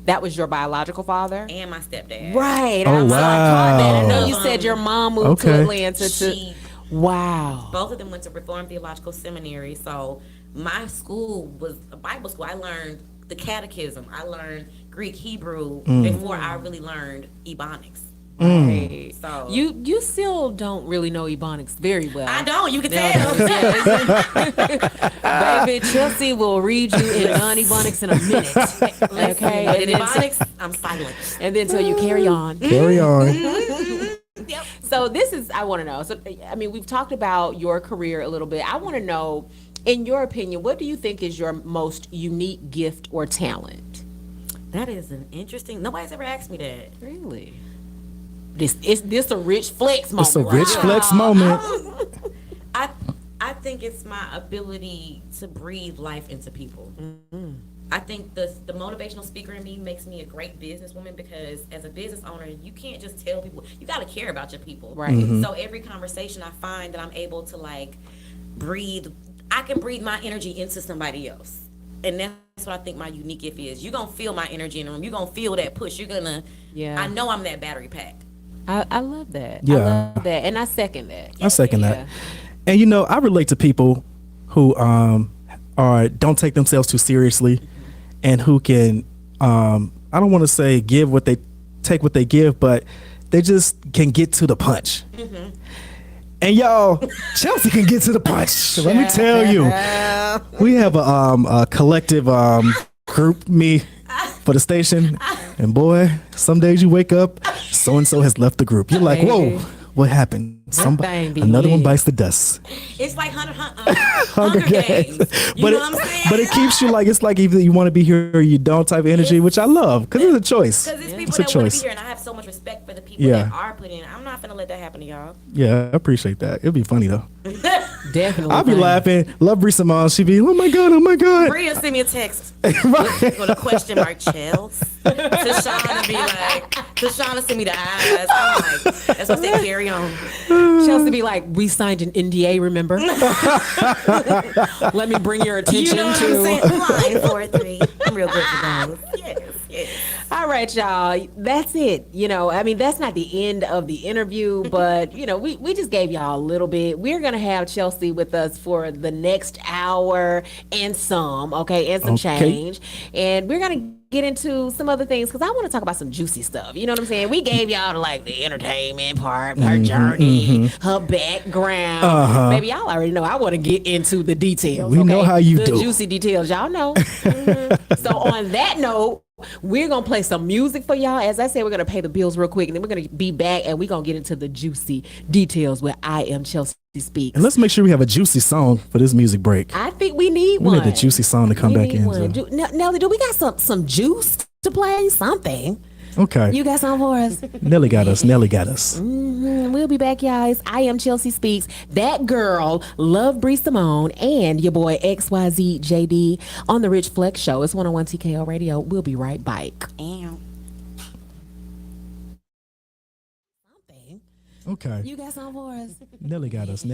That was your biological father? And my stepdad. Right. Oh, wow. I know you said your mom moved to Atlanta. Wow. Both of them went to Reformed Theological Seminary. So my school was a Bible school. I learned the catechism. I learned Greek, Hebrew before I really learned Ebonics. Right. So you still don't really know Ebonics very well. I don't. You can tell. Baby, Chelsea will read you in non-Ebonics in a minute. Okay. But in Ebonics, I'm silent. And then so you carry on. Carry on. Yep. So this is, I want to know. So I mean, we've talked about your career a little bit. I want to know, in your opinion, what do you think is your most unique gift or talent? That is an interesting. Nobody's ever asked me that. Really? This a Rich Flexx moment. It's a Rich Flexx moment. I think it's my ability to breathe life into people. I think the motivational speaker in me makes me a great businesswoman because as a business owner, you can't just tell people. You got to care about your people. Right. So every conversation I find that I'm able to like breathe, I can breathe my energy into somebody else. And that's what I think my unique gift is. You're going to feel my energy in the room. You're going to feel that push. You're going to, I know I'm that battery pack. I love that. Yeah. I love that. And I second that. I second that. And you know, I relate to people who don't take themselves too seriously and who can I don't want to say take what they give, but they just can get to the punch. And y'all, Chelsea can get to the punch. So let me tell you, we have a collective group me for the station, and boy, some days you wake up, so and so has left the group. You're like, whoa, what happened? Another one bites the dust. It's like Hunger Games. You know what I'm saying? But it keeps you like, it's like either you want to be here or you don't type of energy, which I love because it's a choice. Because it's people that want to be here, and I have so much respect for the people that are put in. I'm not gonna let that happen to y'all. Yeah, I appreciate that. It'd be funny though. Definitely. I'll be fine. laughing. Love Bree Simone. She be, oh my God. Bria send me a text with a question mark, Chels. Tashana be like, Tashana send me the eyes. I'm like, that's what they carry on. Chelsea be like, we signed an NDA, remember? Let me bring your attention You know what I'm to. saying? Line 4-3. I'm real good for those. Yes. All right, y'all. That's it. I mean, that's not the end of the interview, but we just gave y'all a little bit. We're gonna have Chelsea with us for the next hour and some, and some change. And we're gonna get into some other things because I want to talk about some juicy stuff. You know what I'm saying? We gave y'all the entertainment part, her journey, her background. Maybe y'all already know. I want to get into the details. We know how you the do. juicy details. Y'all know. So on that note, we're going to play some music for y'all. As I said, we're going to pay the bills real quick, and then we're going to be back, and we're going to get into the juicy details where I am Chelsea Speaks. And let's make sure we have a juicy song for this music break. I think we need We one. need the juicy song to come back in. So. Nelly, do we got some juice to play? Something. Okay. You got something for us? Nelly got us. We'll be back, guys. I am Chelsea Speaks. That girl, Love Bree Simone, and your boy XYZ JD on the Rich Flexx Show. It's 101 TKO Radio. We'll be right back. Something. Okay. You got something for us? Nelly got us.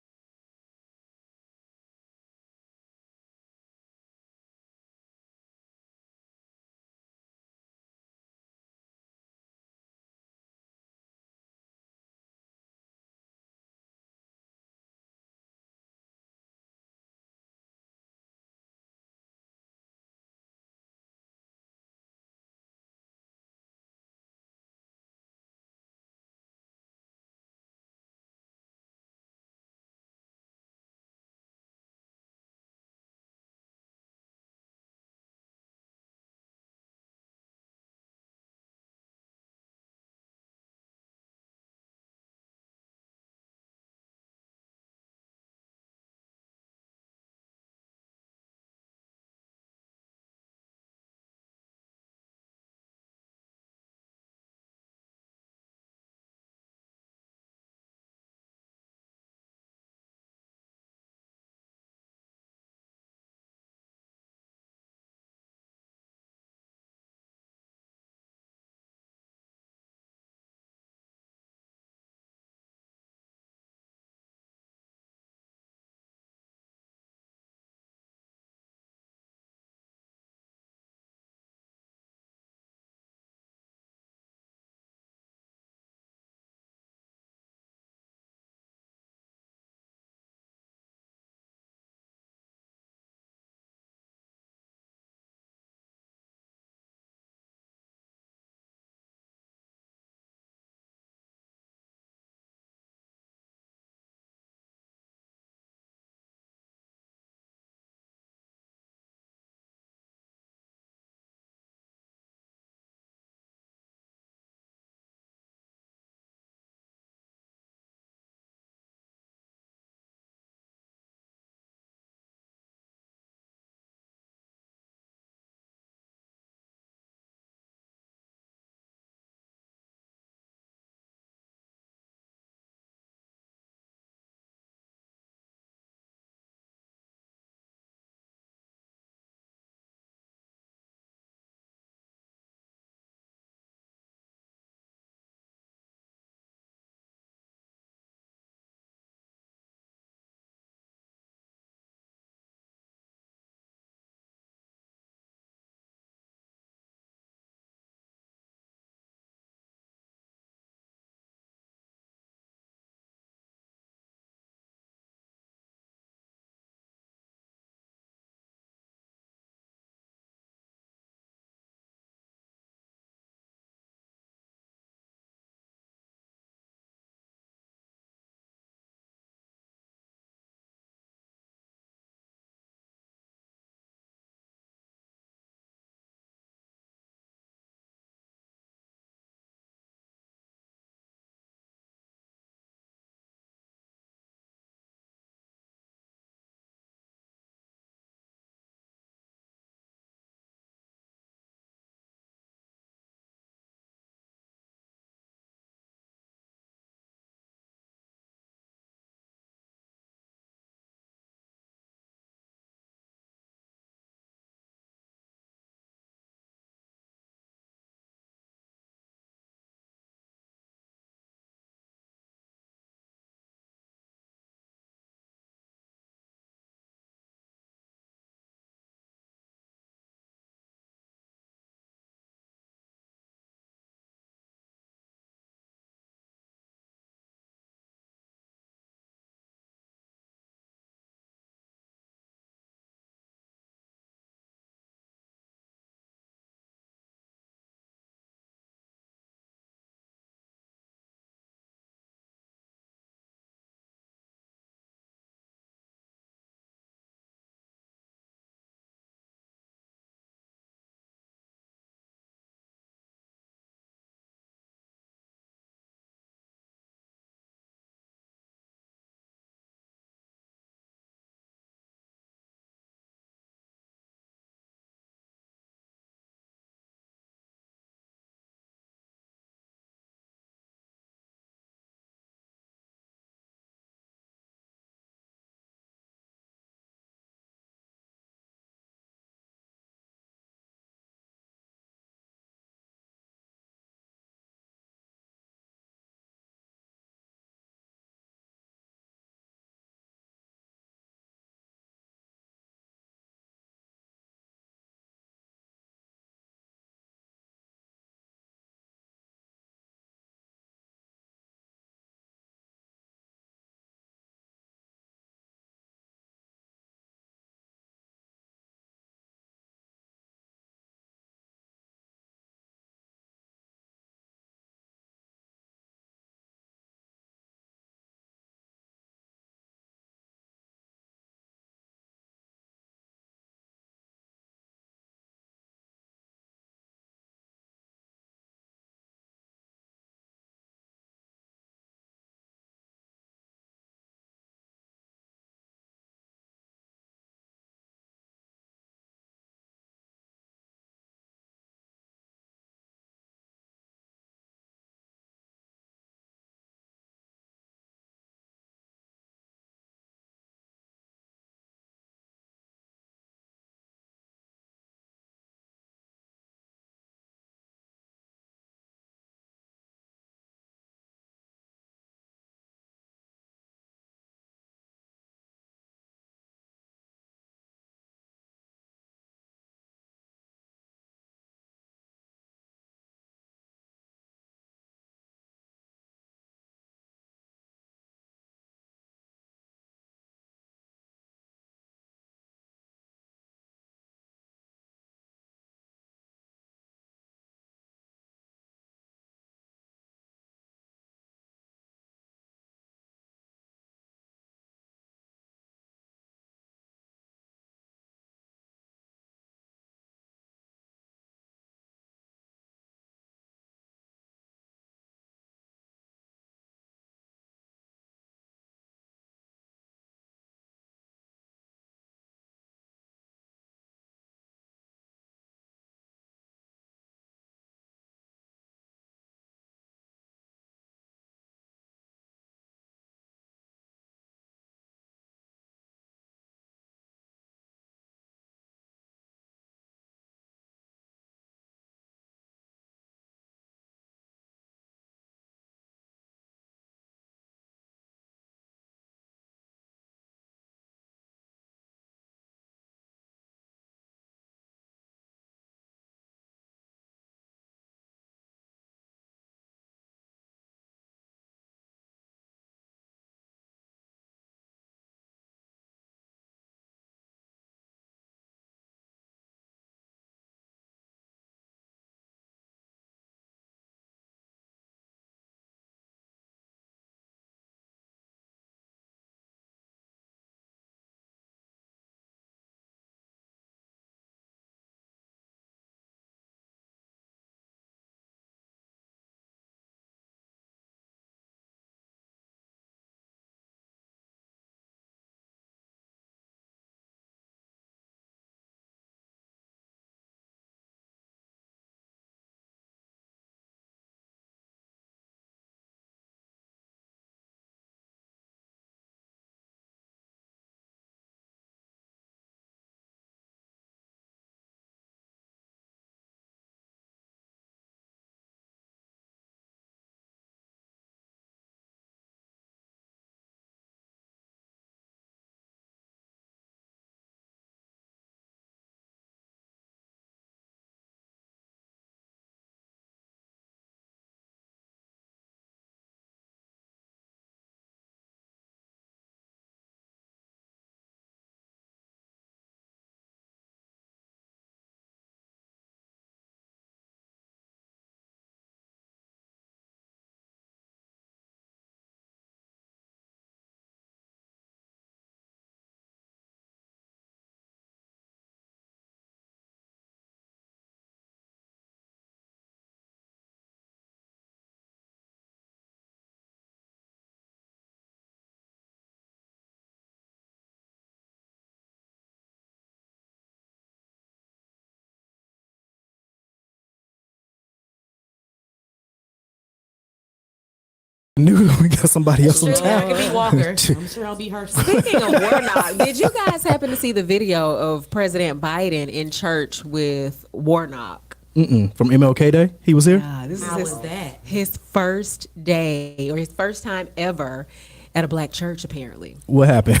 knew we got somebody else in Surely I town. could be Walker. I'm sure I'll be her. Speaking of Warnock, did you guys happen to see the video of President Biden in church with Warnock? From MLK Day, he was here. This How is was that? his first day or his first time ever at a black church, apparently. What happened?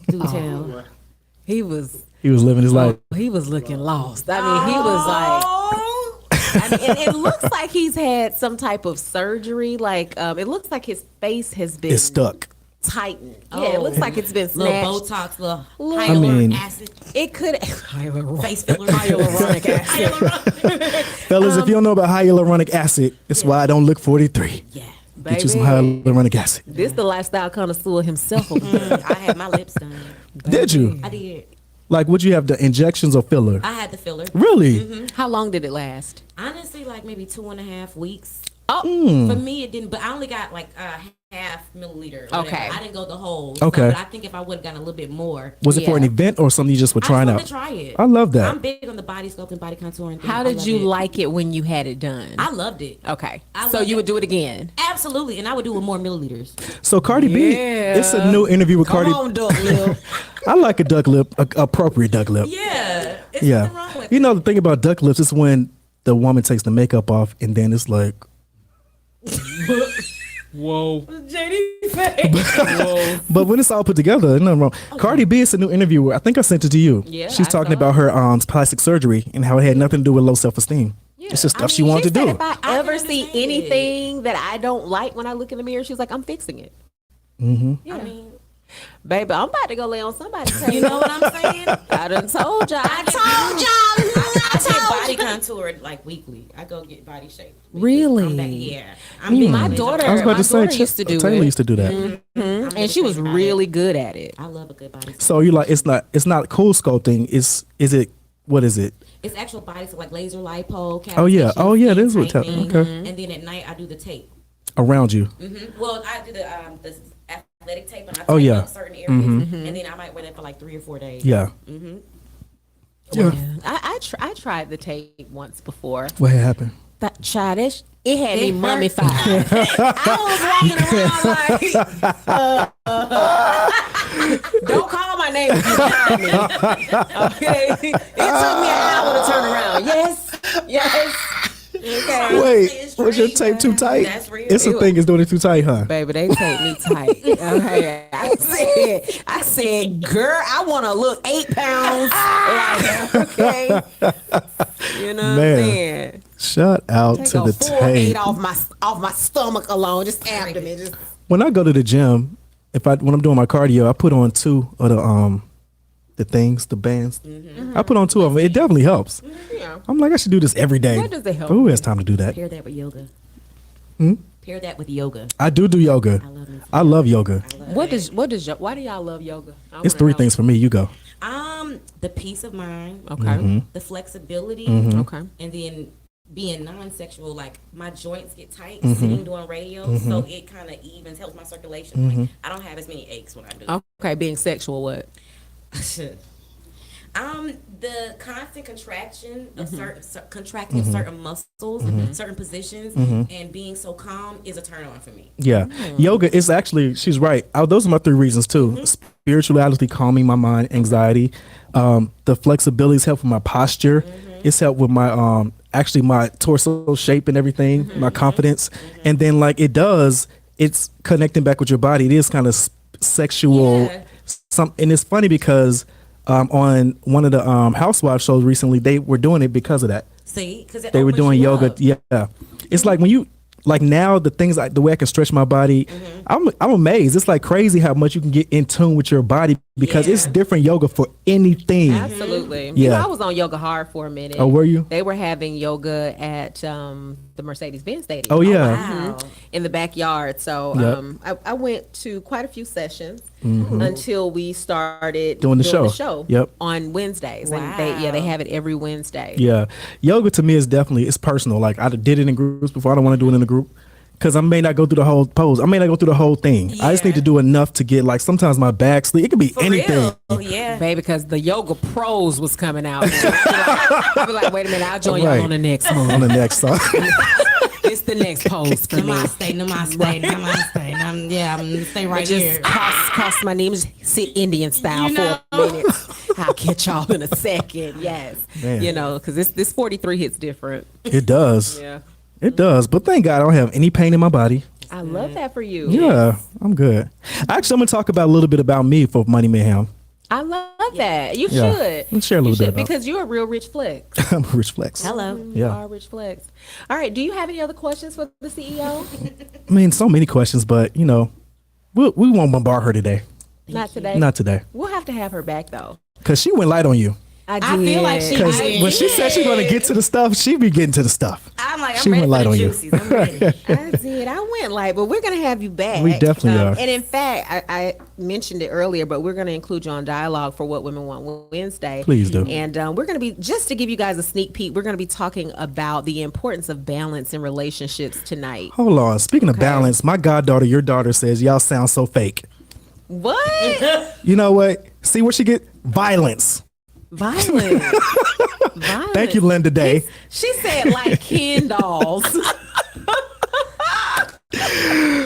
Do tell. He was living his life. he was looking lost. I mean, he was like, I mean, and it looks like he's had some type of surgery. Like, it looks like his face has been It's stuck. tightened. Yeah, it looks like it's been Little snatched. Botox, little Look. I mean- hyaluronic acid, It could face filler, hyaluronic acid. Fellas, if you don't know about hyaluronic acid, that's why I don't look 43. Yeah. Get you some Baby. hyaluronic acid. This the lifestyle connoisseur himself. I had my lips done. Did you? I did. Like, would you have the injections or filler? I had the filler. Really? How long did it last? Honestly, like maybe 2.5 weeks. Oh, Hmm. For me, it didn't. But I only got like half milliliter. or whatever. Okay. I didn't go the whole. Okay. So, but I think if I would have gotten a little bit more. Was it for an Yeah. event or something you just were trying I out? just wanted to try it. I love that. I'm big on the body sculpt and body contouring. Thing. how I did love you it. like it when you had it done? I loved it. Okay, I so love you would it. do it again. Absolutely, and I would do it with more milliliters. So Cardi B, Yeah. it's a new interview with Cardi. Duck Lip. I like a duck lip, a appropriate duck lip. Yeah. It's Yeah. nothing wrong with You know, the thing about duck lips is when the woman takes the makeup off and then it's like, Whoa. JD face. but when it's all put together, there's nothing wrong. Cardi B is a new interview. where I think I sent it to you. Yeah, She's I talking saw about her plastic surgery and how it had nothing to do with low self-esteem. It's just stuff she wanted to do. If I I ever can see understand anything that I don't like when I look in the mirror, she's like, I'm fixing it. Mm-hmm. I mean, Baby, I'm about to go lay on somebody's table. you know what I'm saying? I done told y'all. I told I get y'all. body contoured like weekly. I go get body shaped. weekly. Really? I'm back, yeah. I'm big My on it. daughter- I was about my to say, daughter used to do Taylor it. used to do that. Mhm. And she was really good at it. I love a good body. So you like, it's not cool sculpting. What is it? It's actual body, so like laser lipo. Oh, yeah. cavitation, Oh, yeah, skin this is what tightening, okay. And then at night I do the tape. Around you. Well, I do the athletic tape, and I Oh, tighten yeah. up certain areas, and then I might wear that for like 3 or 4 days. Yeah. Yeah. I tried the tape once before. What happened? That childish. It had me It hurt. mummified. I was walking around like, don't call my name if you find me. Okay. It took me an hour to turn around. Yes. Okay. Wait, was your tape too tight? That's real. It's a thing is doing it too tight, huh? Baby, they take me tight. Okay. I said, girl, I want to look 8 pounds. Like, okay. You know what I'm Man. saying? Shout out Take to a the full 8 tape. off my stomach alone, just abdomen. Just When I go to the gym, when I'm doing my cardio, I put on 2 of the things, the bands. I put on 2 of them. It definitely helps. yeah. I'm like, I should do this every day. What does it help? But who has time to do that? Pair that with yoga. Pair that with yoga. I do yoga. I love it. I love yoga. Why do y'all love yoga? I It's wanna 3 know. things for me. You go. The peace of mind, Okay. the flexibility, Okay. and then being non-sexual, like my joints get tight sitting doing radio, so it kind of evens, helps my circulation. Like, I don't have as many aches when I do. Okay, being sexual, what? The constant contraction of contracting of certain muscles, certain positions, and being so calm is a turn on for me. Yeah. Yoga is actually, she's right. Those are my 3 reasons too. Spirituality, calming my mind, anxiety. The flexibility is helping my posture. It's helped with my actually my torso shape and everything, my confidence. And then like it's connecting back with your body. It is kind of sexual. Yeah. And it's funny because on one of the housewives shows recently, they were doing it because of that. See, because They were doing yoga. Yeah. It's like when you, like now the things the way I can stretch my body, I'm amazed. It's like crazy how much you can get in tune with your body because it's Yeah. different yoga for anything. Absolutely. Yeah. You know, I was on Yoga Hard for a minute. Oh, were you? They were having yoga at the Mercedes-Benz Stadium. Oh yeah. Wow. In the backyard. So Yep. I went to quite a few sessions until we started Doing the show. Yep. on Wednesdays. And Wow. they have it every Wednesday. Yeah. Yoga to me is definitely, it's personal. Like I did it in groups before. I don't want to do it in a group because I may not go through the whole pose. I may not go through the whole thing. I just Yeah. need to do enough to get like sometimes my back sleep. It could be For anything. real. Yeah. Baby, because the yoga pros was coming out. I'd be like, wait a minute, I'll join Right. y'all on the next On one. the next song. It's the next pose for me. Namaste. I'm gonna stay right Just here. cross my knees, sit Indian style for a minute. I'll catch y'all in a second. Yes, Man. because this 43 hits different. It does. Yeah, It does. But thank God I don't have any pain in my body. I love that for you. Yeah, I'm good. Actually, I'm gonna talk about a little bit about me for Money Mayhem. I love that. You Yeah. should. Let's share a little You bit should, about- because you're a real rich flex. I'm Rich Flex. Hello. You Yeah. are Rich Flex. All right. Do you have any other questions for the CEO? I mean, so many questions, but we won't bombard her today. Not today. Not today, We'll have to have her back though. because she went light on you. I feel like she Because did. when she said she's gonna get to the stuff, she be getting to the stuff. I'm like, She I'm ready went light for on the you. juices. I'm ready. I did. I went light, but we're gonna have you back. We definitely are. And in fact, I mentioned it earlier, but we're gonna include you on Dialogue for What Women Want Wednesday. Please do. And we're gonna be, just to give you guys a sneak peek, we're gonna be talking about the importance of balance in relationships tonight. Hold on. Speaking of balance, my goddaughter, your daughter, says y'all sound so fake. What? You know what? See where she get violence. Violence. Violence. Thank you, Linda Day. She said like Ken dolls.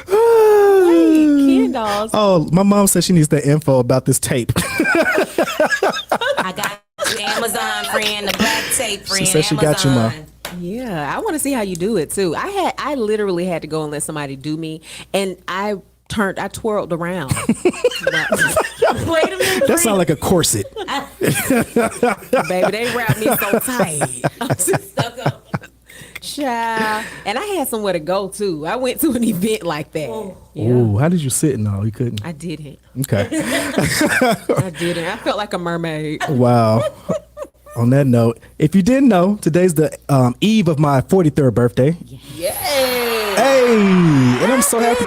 Ken dolls. Oh, my mom said she needs that info about this tape. I got you, Amazon friend, the black tape friend. said she got you, Ma. Amazon. Yeah, I want to see how you do it too. I literally had to go and let somebody do me, and I twirled around. Wait a minute. That sounds like a corset. Baby, they wrapped me so tight. I'm just stuck up. Child. And I had somewhere to go too. I went to an event like that. Yeah. Ooh, how did you sit and all? You couldn't. I didn't. Okay. I didn't. I felt like a mermaid. Wow. On that note, if you didn't know, today's the eve of my 43rd birthday. Yay! Hey, and I'm so happy.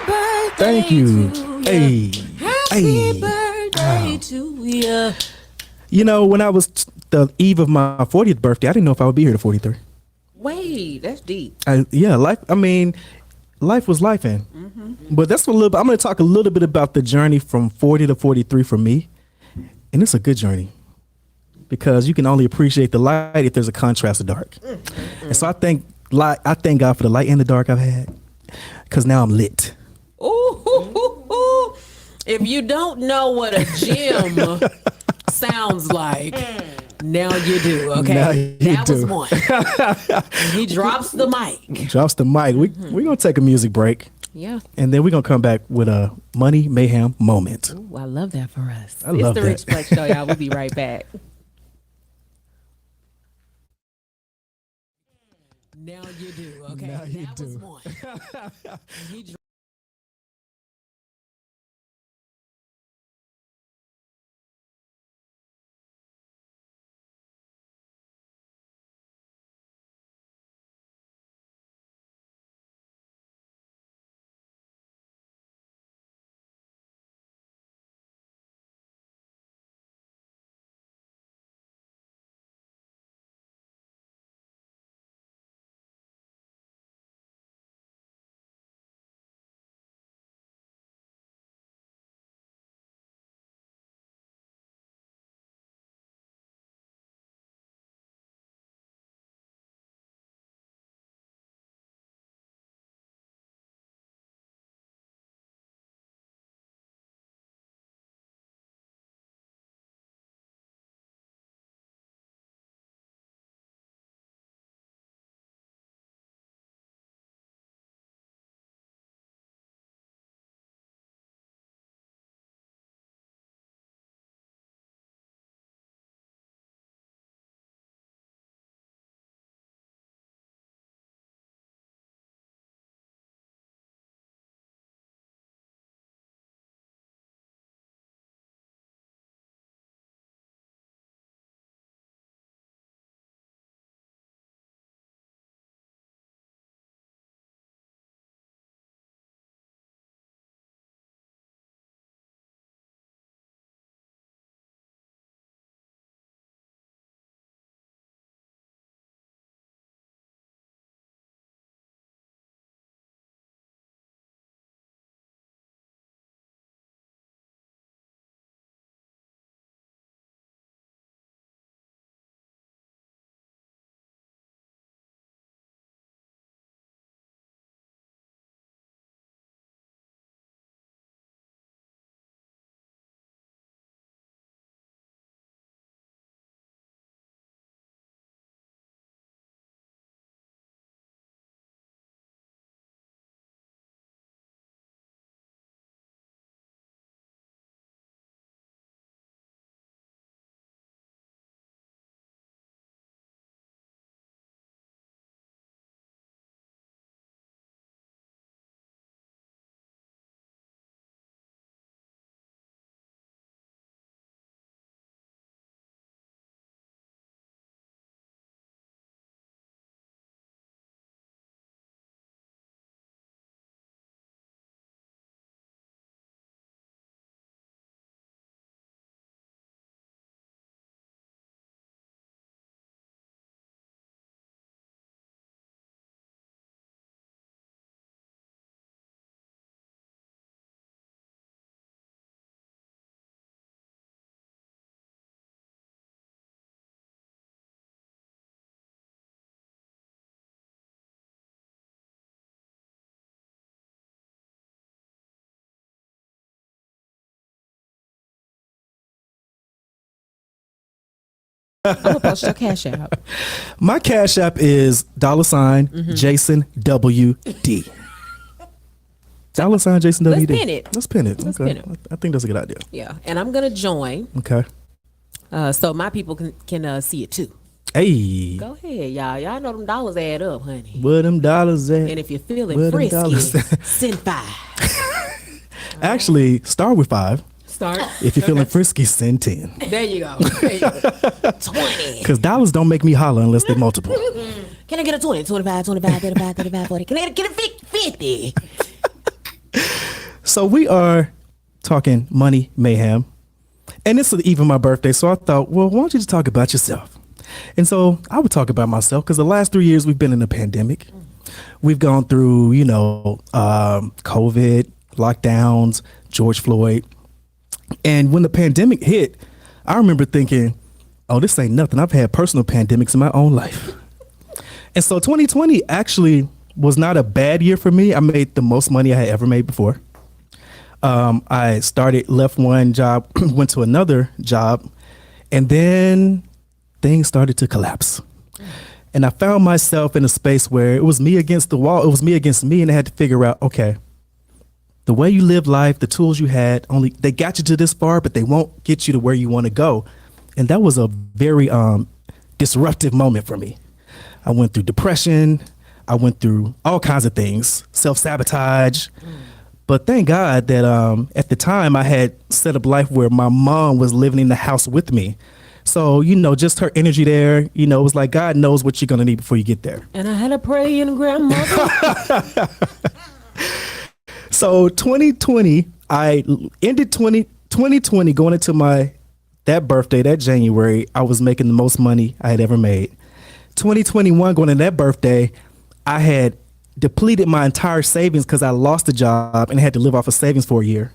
Thank you. Hey, Happy birthday to you. When I was the eve of my 40th birthday, I didn't know if I would be here to 43. Wait, that's deep. Life was life in. But that's a little bit. I'm going to talk a little bit about the journey from 40 to 43 for me. And it's a good journey because you can only appreciate the light if there's a contrast of dark. And so I thank God for the light and the dark I've had, because now I'm lit. Ooh, if you don't know what a gym sounds like, now you do. Okay, Now you that was do. one. He drops the mic. Drops the mic. We're going to take a music break, Yeah. and then we're going to come back with a Money Mayhem moment. Ooh, I love that for us. I love the that. Rich Flex Show, y'all. We'll be right back. Now you do. Okay, Now you that was do. one. He I'm gonna post your Cash App. My Cash App is $ Jason WD. $ Jason WD. Let's pin it. Let's pin it. Let's Okay. pin it. I think that's a good idea. Yeah, and I'm gonna join Okay. so my people can see it too. Hey. Go ahead, y'all. Y'all know them dollars add up, honey. Where them dollars at? And if you're feeling Where them frisky, dollars? send 5. Actually, start with 5. Start. If you're feeling frisky, send 10. There you go. There you go. 20. Because dollars don't make me holler unless they're multiple. Can I get a 20? 25, 25, 35, 35, 40. Can I get a 50? So we are talking money mayhem. And this is even my birthday. So I thought, well, why don't you just talk about yourself? And so I would talk about myself because the last 3 years we've been in a pandemic. We've gone through, COVID, lockdowns, George Floyd. And when the pandemic hit, I remember thinking, oh, this ain't nothing. I've had personal pandemics in my own life. And so 2020 actually was not a bad year for me. I made the most money I had ever made before. I left one job, went to another job, and then things started to collapse. And I found myself in a space where it was me against the wall. It was me against me, and I had to figure out, okay, the way you live life, the tools you had, they got you to this far, but they won't get you to where you want to go. And that was a very disruptive moment for me. I went through depression. I went through all kinds of things, self-sabotage. But thank God that at the time I had set up life where my mom was living in the house with me. So, just her energy there, it was like God knows what you're going to need before you get there. And I had a praying grandmother. So 2020, I ended 2020 going into that birthday, that January, I was making the most money I had ever made. 2021 going into that birthday, I had depleted my entire savings because I lost a job and had to live off of savings for a year.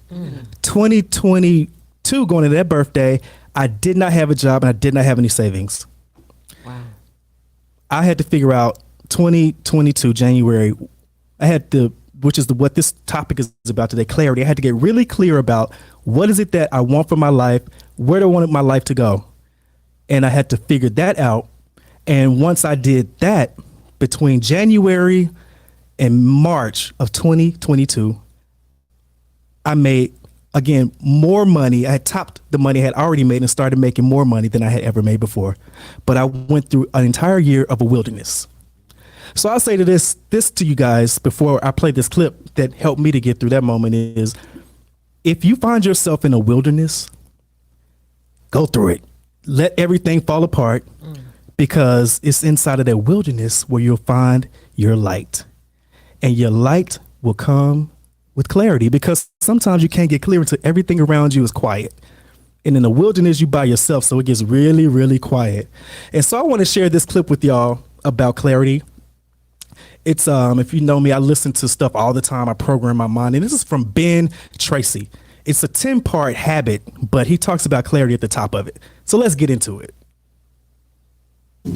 2022 going into that birthday, I did not have a job and I did not have any savings. Wow. I had to figure out 2022 January. Which is what this topic is about today, clarity. I had to get really clear about what is it that I want for my life, where do I want my life to go? And I had to figure that out. And once I did that, between January and March of 2022, I made, again, more money. I had topped the money I had already made and started making more money than I had ever made before. But I went through an entire year of a wilderness. So I'll say this to you guys before I play this clip that helped me to get through that moment is, if you find yourself in a wilderness, go through it. Let everything fall apart because it's inside of that wilderness where you'll find your light. And your light will come with clarity because sometimes you can't get clear until everything around you is quiet. And in the wilderness, you by yourself, so it gets really, really quiet. And so I want to share this clip with y'all about clarity. It's if you know me, I listen to stuff all the time. I program my mind, and this is from Ben Tracy. It's a 10-part habit, but he talks about clarity at the top of it. So let's get into it.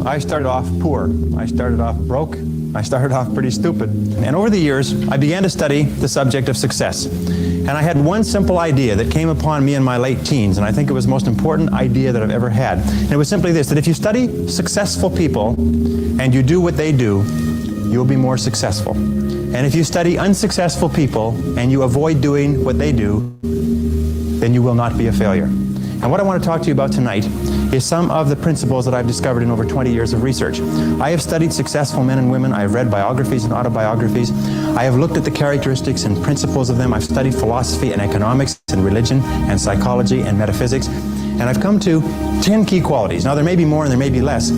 I started off poor. I started off broke. I started off pretty stupid. And over the years, I began to study the subject of success. And I had one simple idea that came upon me in my late teens, and I think it was the most important idea that I've ever had. And it was simply this, that if you study successful people and you do what they do, you'll be more successful. And if you study unsuccessful people and you avoid doing what they do, then you will not be a failure. And what I want to talk to you about tonight is some of the principles that I've discovered in over 20 years of research. I have studied successful men and women. I have read biographies and autobiographies. I have looked at the characteristics and principles of them. I've studied philosophy and economics and religion and psychology and metaphysics. And I've come to 10 key qualities. Now, there may be more and there may be less,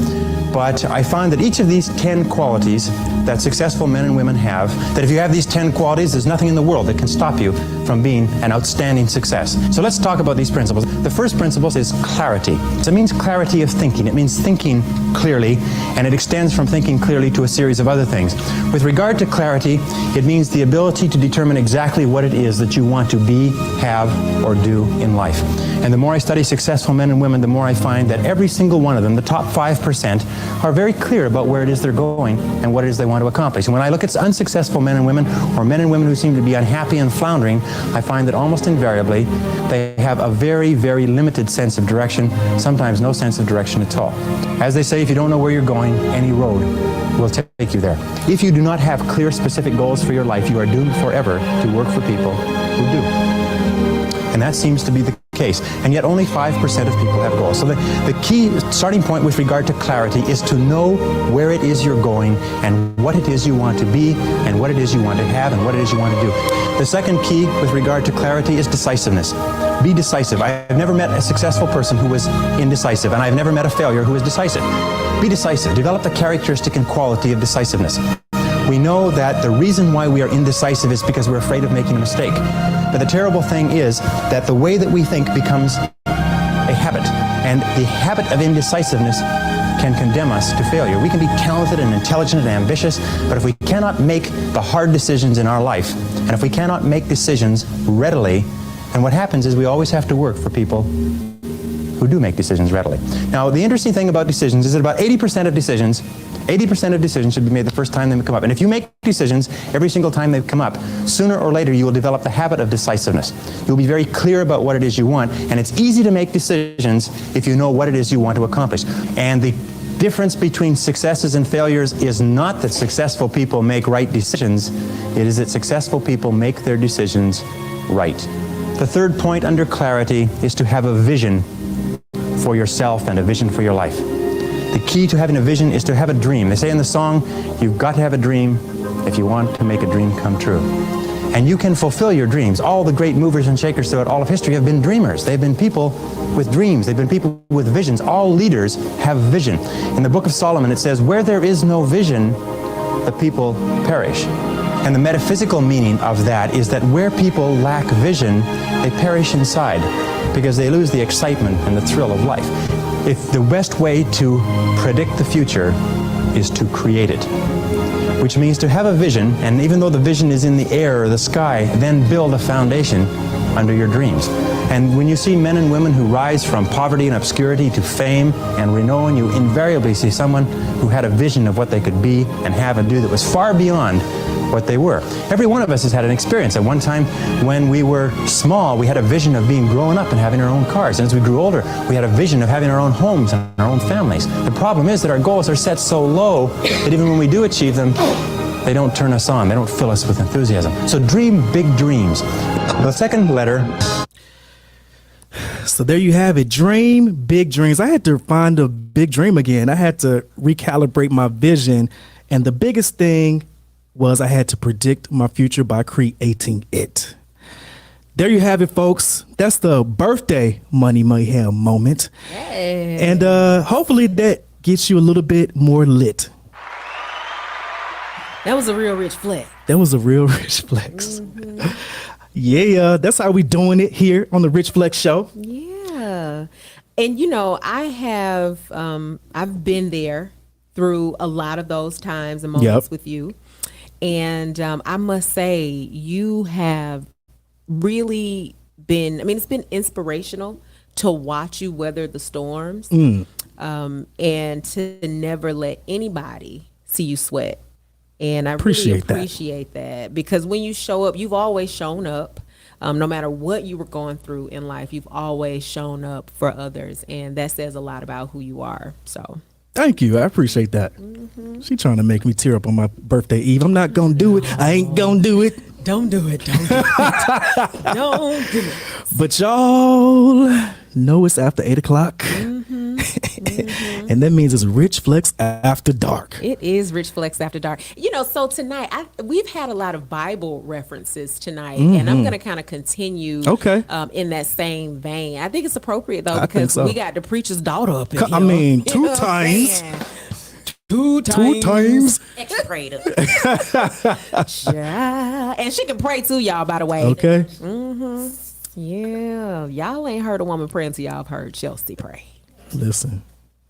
but I find that each of these 10 qualities that successful men and women have, that if you have these 10 qualities, there's nothing in the world that can stop you from being an outstanding success. So let's talk about these principles. The first principle is clarity. So it means clarity of thinking. It means thinking clearly, and it extends from thinking clearly to a series of other things. With regard to clarity, it means the ability to determine exactly what it is that you want to be, have, or do in life. And the more I study successful men and women, the more I find that every single one of them, the top 5%, are very clear about where it is they're going and what it is they want to accomplish. And when I look at unsuccessful men and women, or men and women who seem to be unhappy and floundering, I find that almost invariably they have a very, very limited sense of direction, sometimes no sense of direction at all. As they say, if you don't know where you're going, any road will take you there. If you do not have clear, specific goals for your life, you are doomed forever to work for people who do. And that seems to be the case. And yet only 5% of people have goals. So the key starting point with regard to clarity is to know where it is you're going and what it is you want to be and what it is you want to have and what it is you want to do. The second key with regard to clarity is decisiveness. Be decisive. I've never met a successful person who was indecisive, and I've never met a failure who was decisive. Be decisive. Develop the characteristic and quality of decisiveness. We know that the reason why we are indecisive is because we're afraid of making a mistake. But the terrible thing is that the way that we think becomes a habit, and the habit of indecisiveness can condemn us to failure. We can be talented and intelligent and ambitious, but if we cannot make the hard decisions in our life, and if we cannot make decisions readily, then what happens is we always have to work for people who do make decisions readily. Now, the interesting thing about decisions is that about 80% of decisions should be made the first time they come up. And if you make decisions every single time they come up, sooner or later you will develop the habit of decisiveness. You'll be very clear about what it is you want, and it's easy to make decisions if you know what it is you want to accomplish. And the difference between successes and failures is not that successful people make right decisions, it is that successful people make their decisions right. The third point under clarity is to have a vision for yourself and a vision for your life. The key to having a vision is to have a dream. They say in the song, you've got to have a dream if you want to make a dream come true. And you can fulfill your dreams. All the great movers and shakers throughout all of history have been dreamers. They've been people with dreams. They've been people with visions. All leaders have vision. In the book of Solomon, it says, where there is no vision, the people perish. And the metaphysical meaning of that is that where people lack vision, they perish inside because they lose the excitement and the thrill of life. If the best way to predict the future is to create it, which means to have a vision, and even though the vision is in the air or the sky, then build a foundation under your dreams. And when you see men and women who rise from poverty and obscurity to fame and renown, you invariably see someone who had a vision of what they could be and have and do that was far beyond what they were. Every one of us has had an experience. At one time when we were small, we had a vision of being grown up and having our own cars. And as we grew older, we had a vision of having our own homes and our own families. The problem is that our goals are set so low that even when we do achieve them, they don't turn us on. They don't fill us with enthusiasm. So dream big dreams. The second letter. So there you have it. Dream big dreams. I had to find a big dream again. I had to recalibrate my vision. And the biggest thing was I had to predict my future by creating it. There you have it, folks. That's the birthday Money Mayhem moment. Hey. And hopefully that gets you a little bit more lit. That was a real rich flex. That was a real rich flex. Mm-hmm. Yeah, that's how we doing it here on the Rich Flex Show. Yeah. And you know, I have I've been there through a lot of those times and moments with you. And I must say, you have really been, I mean, it's been inspirational to watch you weather the storms and to never let anybody see you sweat. And I really appreciate that because when you show up, you've always shown up. No matter what you were going through in life, you've always shown up for others. And that says a lot about who you are. So thank you. I appreciate that. Mm-hmm. She trying to make me tear up on my birthday eve. I'm not going to do it. I ain't going to do it. Don't do it. Don't do it. Don't do it. But y'all know it's after 8 o'clock. Mm-hmm. Mm-hmm. And that means it's Rich Flex After Dark. It is Rich Flex After Dark. You know, so tonight, we've had a lot of Bible references tonight, and I'm going to kind of continue in that same vein. I think it's appropriate, though, because we got the preacher's daughter up in here. I mean, two times. Two times. Extra creative. Yeah. And she can pray too, y'all, by the way. Okay. Mm-hmm. Yeah. Y'all ain't heard a woman pray until y'all have heard Chelsea pray. Listen,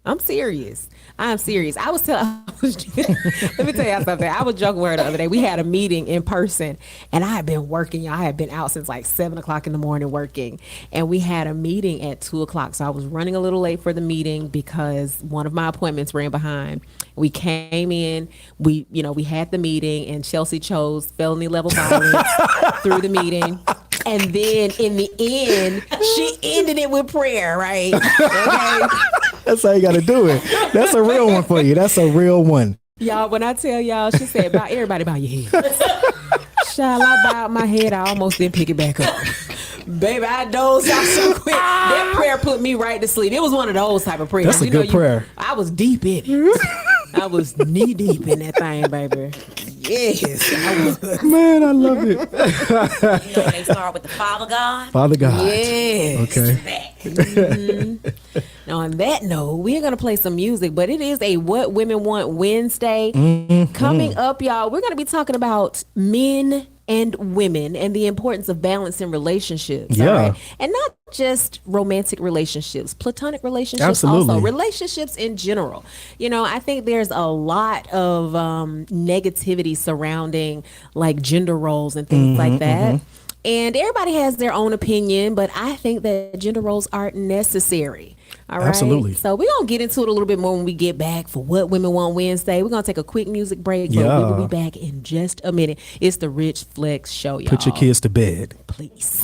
I'm serious. I'm serious. I was telling. Let me tell y'all something. I was joking with her the other day. We had a meeting in person, and I had been working. Y'all, I had been out since like 7 o'clock in the morning working, and we had a meeting at 2 o'clock. So I was running a little late for the meeting because one of my appointments ran behind. We came in. We had the meeting, and Chelsea chose felony level violence through the meeting. And then in the end, she ended it with prayer, right? Okay. That's how you got to do it. That's a real one for you. That's a real one. Y'all, when I tell y'all, she said, everybody bow your head. Child, I bowed my head. I almost didn't pick it back up. Baby, I dozed out so quick. That prayer put me right to sleep. It was one of those type of prayers. That's a good prayer. I was deep in it. I was knee deep in that thing, baby. Yes, I was. Man, I love it. They start with the Father God. Father God. Yes. Okay. Mm-hmm. Now, on that note, we're going to play some music, but it is a What Women Want Wednesday. Mm-hmm. Coming up, y'all, we're going to be talking about men and women and the importance of balance in relationships. Yeah. All right? And not just romantic relationships, platonic relationships, Absolutely. also relationships in general. I think there's a lot of negativity surrounding like gender roles and things like that. And everybody has their own opinion, but I think that gender roles aren't necessary. All right. Absolutely. So we're going to get into it a little bit more when we get back for What Women Want Wednesday. We're going to take a quick music break, but we will be back in just a minute. It's the Rich Flexx Show, y'all. Put your kids to bed. Please.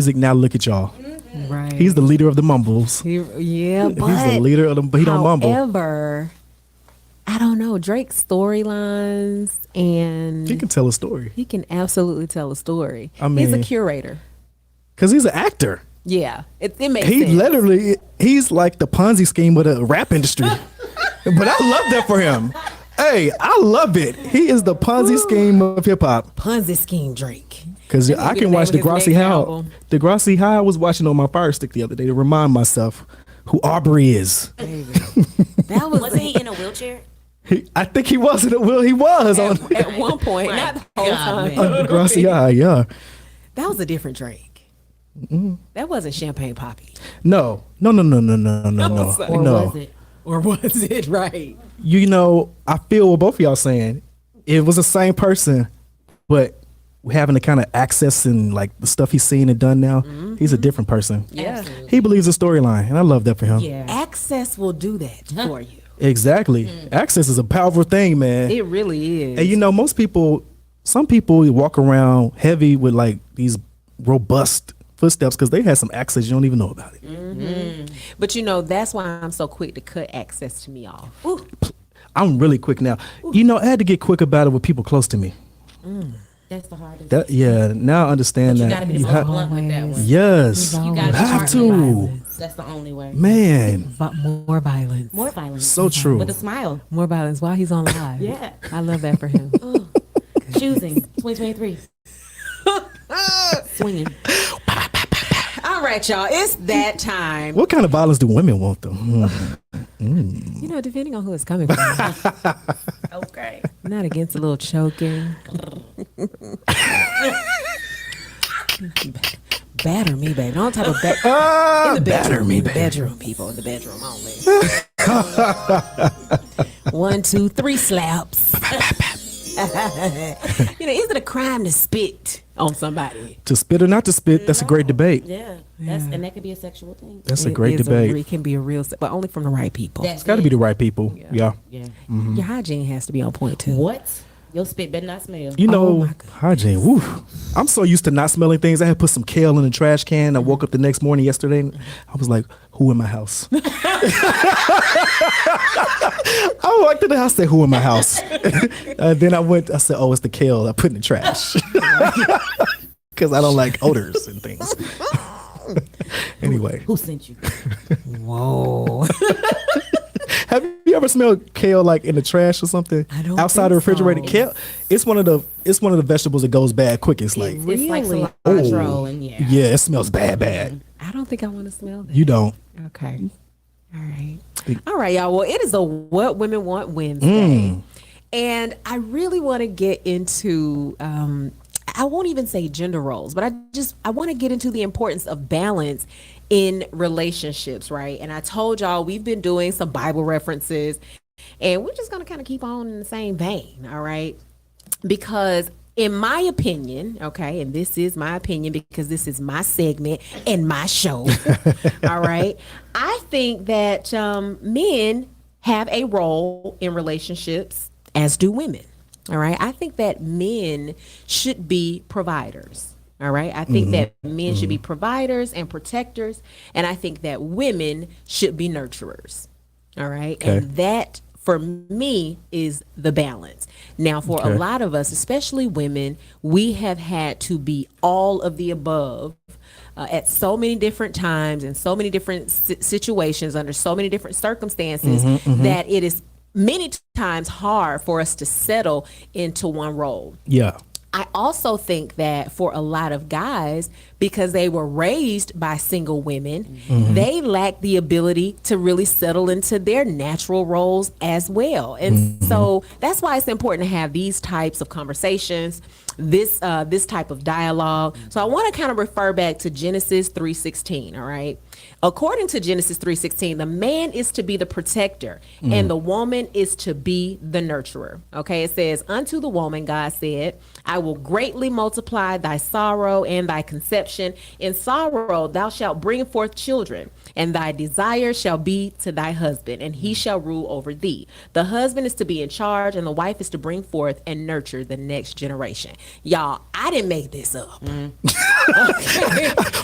music. Now look at y'all. Right. He's the leader of the mumbles. But He's the leader of the. He don't mumble. However, I don't know, Drake's storylines, and He can tell a story he can absolutely tell a story. I He's a mean- curator. because he's an actor. Yeah, it makes He sense. literally, he's like the Ponzi scheme with the rap industry. But I love that for him. Hey, I love it. He is the Ponzi scheme of hip hop. Ponzi scheme Drake. Because That I could be can the watch name of his Degrassi next How. album. Degrassi How I was watching on my Fire Stick the other day to remind myself who Aubrey is. That was Wasn't he in a wheelchair? I think he was in it. Well, he was on at one point, My not the whole God, time. man. Degrassi How, yeah. That was a different Drake. That wasn't Champagne Poppy. No. Or No. was it? Or was it right? You know, I feel what both of y'all saying. It was the same person, but having the kind of access and like the stuff he's seen and done now, he's a different person. Yeah. He believes the storyline, and I love that for him. Yeah. Access will do that for you. Exactly. Access is a powerful thing, man. It really is. And you know, some people walk around heavy with like these robust footsteps because they had some access you don't even know about it. But you know, that's why I'm so quick to cut access to me off. I'm really quick now. You know, I had to get quick about it with people close to me. That's the hardest. Now I understand you that. gotta be the most blunt with that one. Yes, You you gotta be have hard to. with That's the only way. Man, More violence. More violence. so true. With a smile. More violence while he's on live. Yeah. I love that for him. Choosing 2023. Swinging. All right, y'all. It's that time. What kind of violence do women want, though? You know, depending on who it's coming from. Okay. Not against a little choking. Batter me, baby. Don't talk about in the bedroom. batter me, in the baby. bedroom, people. In the bedroom only. 1, 2, 3 slaps. You know, is it a crime to spit on somebody? To spit or not to spit, that's a great debate. Yeah. And that could be a sexual thing. That's a It great is debate. it can be a real, but only from the right people. It's got to be the right people. Yeah. Yeah. Your hygiene has to be on point too. What? Your spit better not smell. You know, my goodness. hygiene. Woo. I'm so used to not smelling things. I had put some kale in the trash can. I woke up the next morning yesterday and I was like, who in my house? I walked in the house, said, who in my house? Then I said, oh, it's the kale I put in the trash. Because I don't like odors and things. Anyway. Who sent you? Whoa. Have you ever smelled kale like in the trash or something? I don't outside the think refrigerator. so. Kale, it's one of the vegetables that goes bad quick. It's like, It's like Really? cilantro and yeah. yeah, it smells bad. I don't think I want to smell that. You don't. Okay. All right. All right, y'all. Well, it is a What Women Want Wednesday. And I really want to get into, I won't even say gender roles, but I want to get into the importance of balance in relationships, right? And I told y'all we've been doing some Bible references and we're just going to kind of keep on in the same vein, all right? Because in my opinion, okay, and this is my opinion because this is my segment and my show, all right, I think that men have a role in relationships, as do women, all right? I think that men should be providers, all right? I think that men should be providers and protectors, and I think that women should be nurturers, all right? Okay. And that, for me, is the balance. Now, for a lot of us, especially women, we have had to be all of the above at so many different times and so many different situations under so many different circumstances that it is many times hard for us to settle into one role. Yeah. I also think that for a lot of guys, because they were raised by single women, they lack the ability to really settle into their natural roles as well. And so that's why it's important to have these types of conversations, this type of dialogue. So I want to kind of refer back to Genesis 3:16, all right? According to Genesis 3:16, the man is to be the protector and the woman is to be the nurturer. Okay, it says, unto the woman, God said, I will greatly multiply thy sorrow and thy conception. In sorrow thou shalt bring forth children, and thy desire shall be to thy husband, and he shall rule over thee. The husband is to be in charge, and the wife is to bring forth and nurture the next generation. Y'all, I didn't make this up.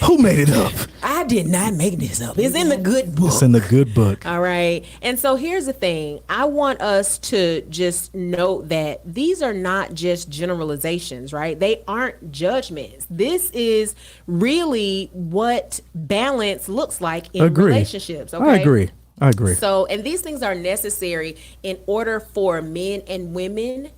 Who made it up? I did not make this up. It's in the good book. It's in the good book. All right. And so here's the thing. I want us to just note that these are not just generalizations, right? They aren't judgments. This is really what balance looks like in relationships. Okay? I agree. So, and these things are necessary in order for men and women,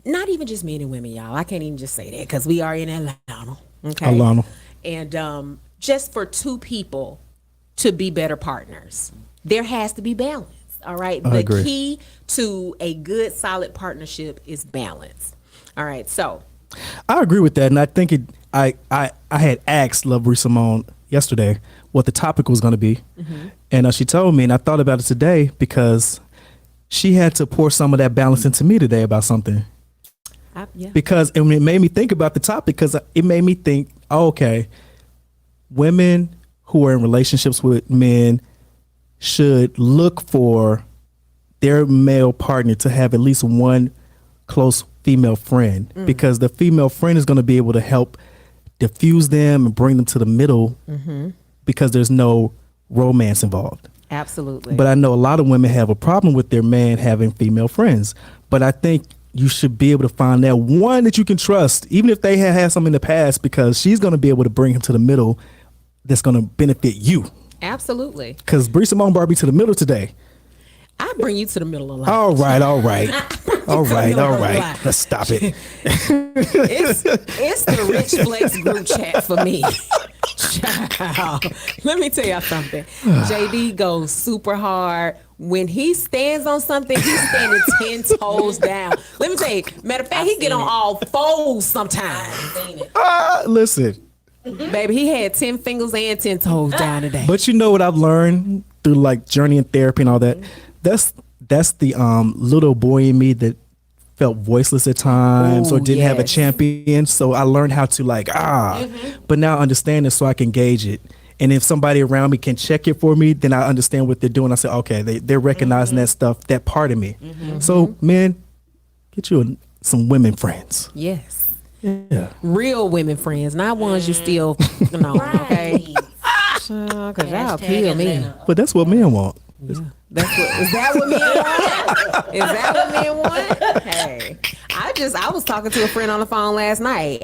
not even just men and women, y'all. I can't even just say that because we are in Atlanta. Okay. Atlanta. And just for two people to be better partners, there has to be balance. All right. The key to a good, solid partnership is balance. All right. So I agree with that. And I think I had asked Lovely Simone yesterday what the topic was going to be. And she told me, and I thought about it today because she had to pour some of that balance into me today about something. Because it made me think about the topic, because it made me think, okay, women who are in relationships with men should look for their male partner to have at least one close female friend, because the female friend is going to be able to help diffuse them and bring them to the middle, because there's no romance involved. Absolutely. But I know a lot of women have a problem with their man having female friends. But I think you should be able to find that one that you can trust, even if they have had something in the past, because she's going to be able to bring him to the middle that's going to benefit you. Absolutely. Because Bree Simone brought me to the middle today. I bring you to the middle a lot. All right. Let's stop it. It's the Rich Flex group chat for me. Child. Let me tell y'all something. JD goes super hard. When he stands on something, he's standing 10 toes down. Let me tell you, matter of fact, he get on all fours sometimes. Listen. Baby, he had 10 fingers and 10 toes down today. But you know what I've learned through like journey and therapy and all that? That's the little boy in me that felt voiceless at times, or didn't have a champion. So I learned how to but now I understand it so I can gauge it. And if somebody around me can check it for me, then I understand what they're doing. I say, okay, they're recognizing that stuff, that part of me. So men, get you some women friends. Yes. Yeah. Real women friends, not ones you still, okay? Because y'all kill me. But that's what men want. Yeah. Is that what men want? Is that what men want? Hey, I was talking to a friend on the phone last night.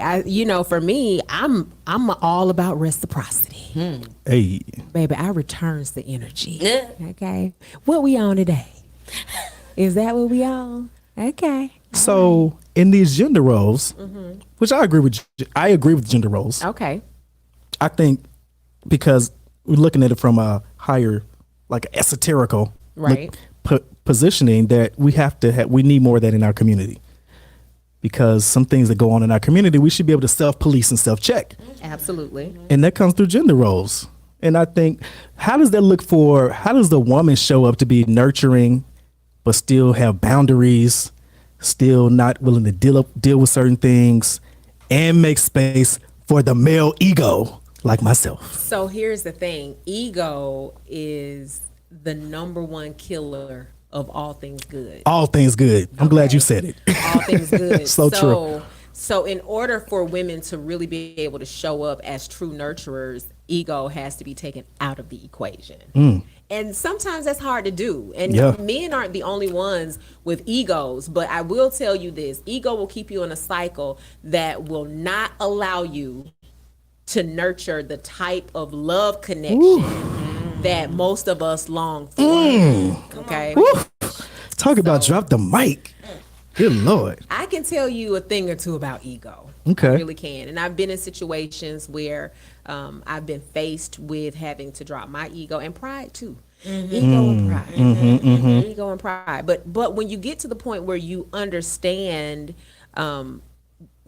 For me, I'm all about reciprocity. Hey, baby, I returns the energy. Okay, what we on today? Is that what we on? Okay. So in these gender roles, which I agree with gender roles. Okay. I think because we're looking at it from a higher, like esoterical positioning, that we need more of that in our community, because some things that go on in our community, we should be able to self-police and self-check. Absolutely. And that comes through gender roles. And I think, how does the woman show up to be nurturing, but still have boundaries, still not willing to deal with certain things, and make space for the male ego like myself? So here's the thing. Ego is the number one killer of all things good. All things good. I'm glad you said it. All things good. So true. So in order for women to really be able to show up as true nurturers, ego has to be taken out of the equation. And sometimes that's hard to do. And men aren't the only ones with egos. But I will tell you this. Ego will keep you in a cycle that will not allow you to nurture the type of love connection that most of us long for. Okay. Talk about drop the mic. Good Lord. I can tell you a thing or two about ego. Okay. I really can. And I've been in situations where I've been faced with having to drop my ego and pride too. Ego and pride. Ego and pride. But when you get to the point where you understand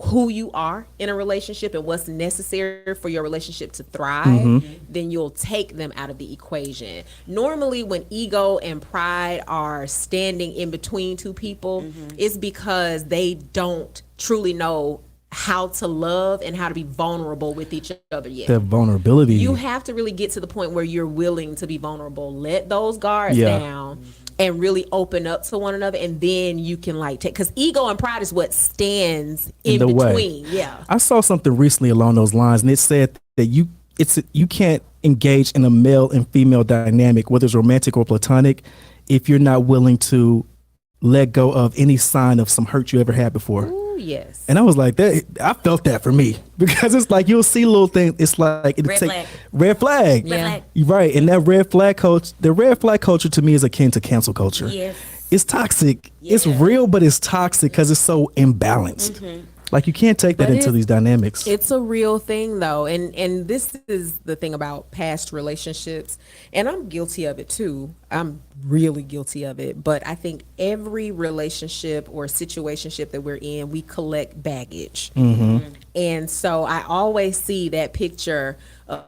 who you are in a relationship and what's necessary for your relationship to thrive, then you'll take them out of the equation. Normally, when ego and pride are standing in between two people, it's because they don't truly know how to love and how to be vulnerable with each other yet. That vulnerability. You have to really get to the point where you're willing to be vulnerable. Let those guards Yeah. down and really open up to one another, and then you can like take, because ego and pride is what stands in the way. between. Yeah. I saw something recently along those lines, and it said that you can't engage in a male and female dynamic, whether it's romantic or platonic, if you're not willing to let go of any sign of some hurt you ever had before. Ooh, yes. And I was like, that. I felt that for me, because it's like you'll see little things. It's like Red flag. red flag. Red flag. You're right, and that red flag the red flag culture to me is akin to cancel culture. Yes. It's toxic. It's real, but it's toxic because it's so imbalanced. Like you can't take that But into these dynamics. It's a real thing though. And this is the thing about past relationships. And I'm guilty of it too. I'm really guilty of it. But I think every relationship or situationship that we're in, we collect baggage. And so I always see that picture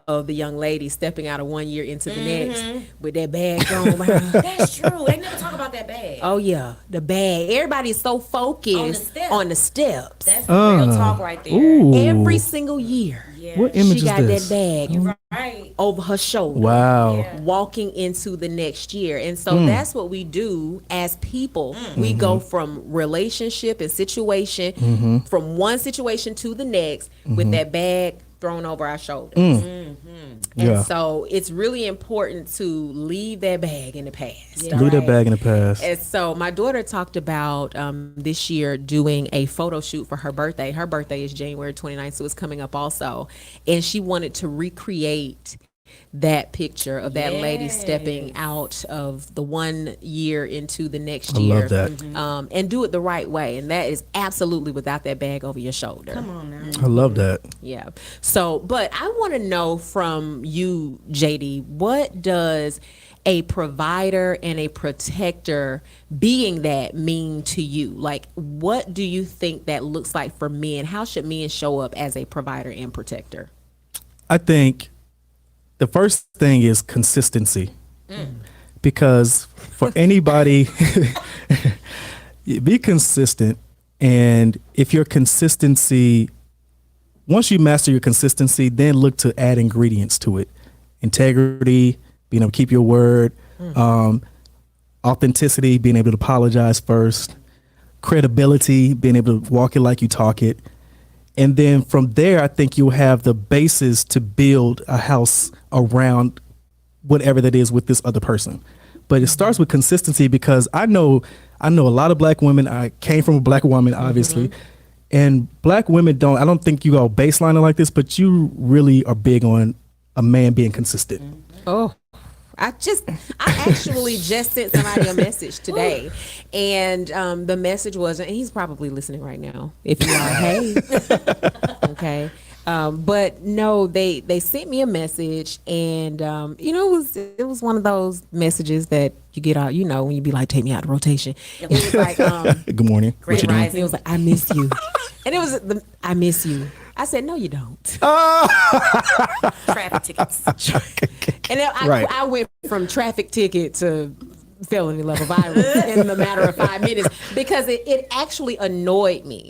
of the young lady stepping out of one year into the next with that bag on behind her. That's true. They never talk about that bag. Oh yeah, the bag. Everybody's so focused on the steps. That's real talk right there. Ooh. Every single year. Yeah. What image She is got this? that bag Right. over her shoulder. Wow. Yeah. Walking into the next year. And so that's what we do as people. We go from relationship and situation, from one situation to the next with that bag thrown over our shoulders. Yeah. And so it's really important to leave that bag in the past. Leave that bag in the past. And so my daughter talked about this year doing a photo shoot for her birthday. Her birthday is January 29th, so it's coming up also. And she wanted to recreate that picture of that lady stepping out of the 1 year into the next year. love that. And do it the right way. And that is absolutely without that bag over your shoulder. Come on now. I love that. Yeah. So, but I want to know from you, JD, what does a provider and a protector being that mean to you? Like, what do you think that looks like for men? How should men show up as a provider and protector? I think the first thing is consistency. Because for anybody, be consistent. And if your consistency, once you master your consistency, then look to add ingredients to it. Integrity, being able to keep your word, authenticity, being able to apologize first, credibility, being able to walk it like you talk it. And then from there, I think you'll have the basis to build a house around whatever that is with this other person. But it starts with consistency, because I know a lot of black women. I came from a black woman, obviously. And black women I don't think you go baselining like this, but you really are big on a man being consistent. Oh, I actually just sent somebody a message today, and the message was, and he's probably listening right now. If you are, hey, okay. But no, they sent me a message, and it was one of those messages that you get out, when you be like, take me out of rotation. It was like, Good morning. What you doing? it was like, I miss you, and it was I miss you. I said, no, you don't. Traffic tickets. And then I went from traffic ticket to felony level violence in the matter of 5 minutes, because it actually annoyed me.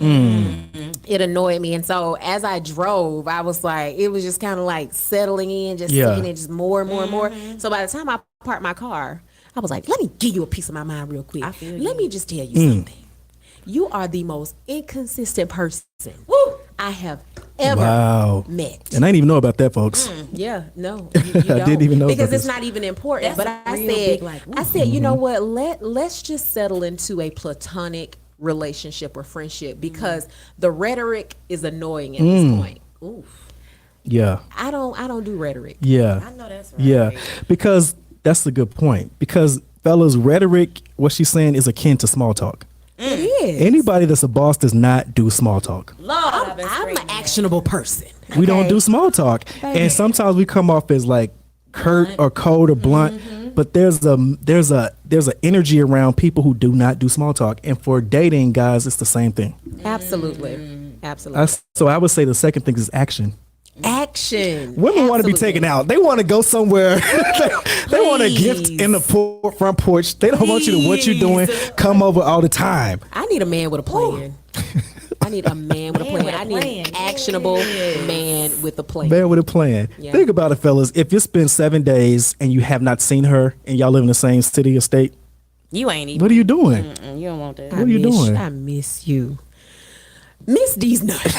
It annoyed me. And so as I drove, I was like, it was just kind of like settling in, just seeing it just more and more and more. So by the time I parked my car, I was like, let me give you a piece of my mind real quick. Let me just tell you something. You are the most inconsistent person I have ever met. And I didn't even know about that, folks. Yeah, no, you don't. I didn't even know because about it's this. not even important. That's but a real big, like, I said, you know what? Let's just settle into a platonic relationship or friendship, because the rhetoric is annoying at this point. Oof. Yeah. I don't do rhetoric. Yeah. I know that's right. Yeah. Because that's a good point. Because fellas, rhetoric, what she's saying, is akin to small talk. It is. Anybody that's a boss does not do small talk. Lord, I'm an actionable person. We don't okay? do small talk. And sometimes we come off as like curt or cold or blunt, but there's a energy around people who do not do small talk. And for dating, guys, it's the same thing. Absolutely. Absolutely. So I would say the second thing is action. Action. Women want to be taken out. They want to go somewhere. They want a gift Please. in the front porch. They don't want you to what you're doing. Come over all the time. I need a man with a plan. I need a man with a plan. I need an actionable man with a plan. Man with a plan. Yeah. Think about it, fellas. If you spend 7 days and you have not seen her and y'all live in the same city or state, You ain't even. what are you doing? You don't want that. What are you doing? I miss you. Miss these nuts.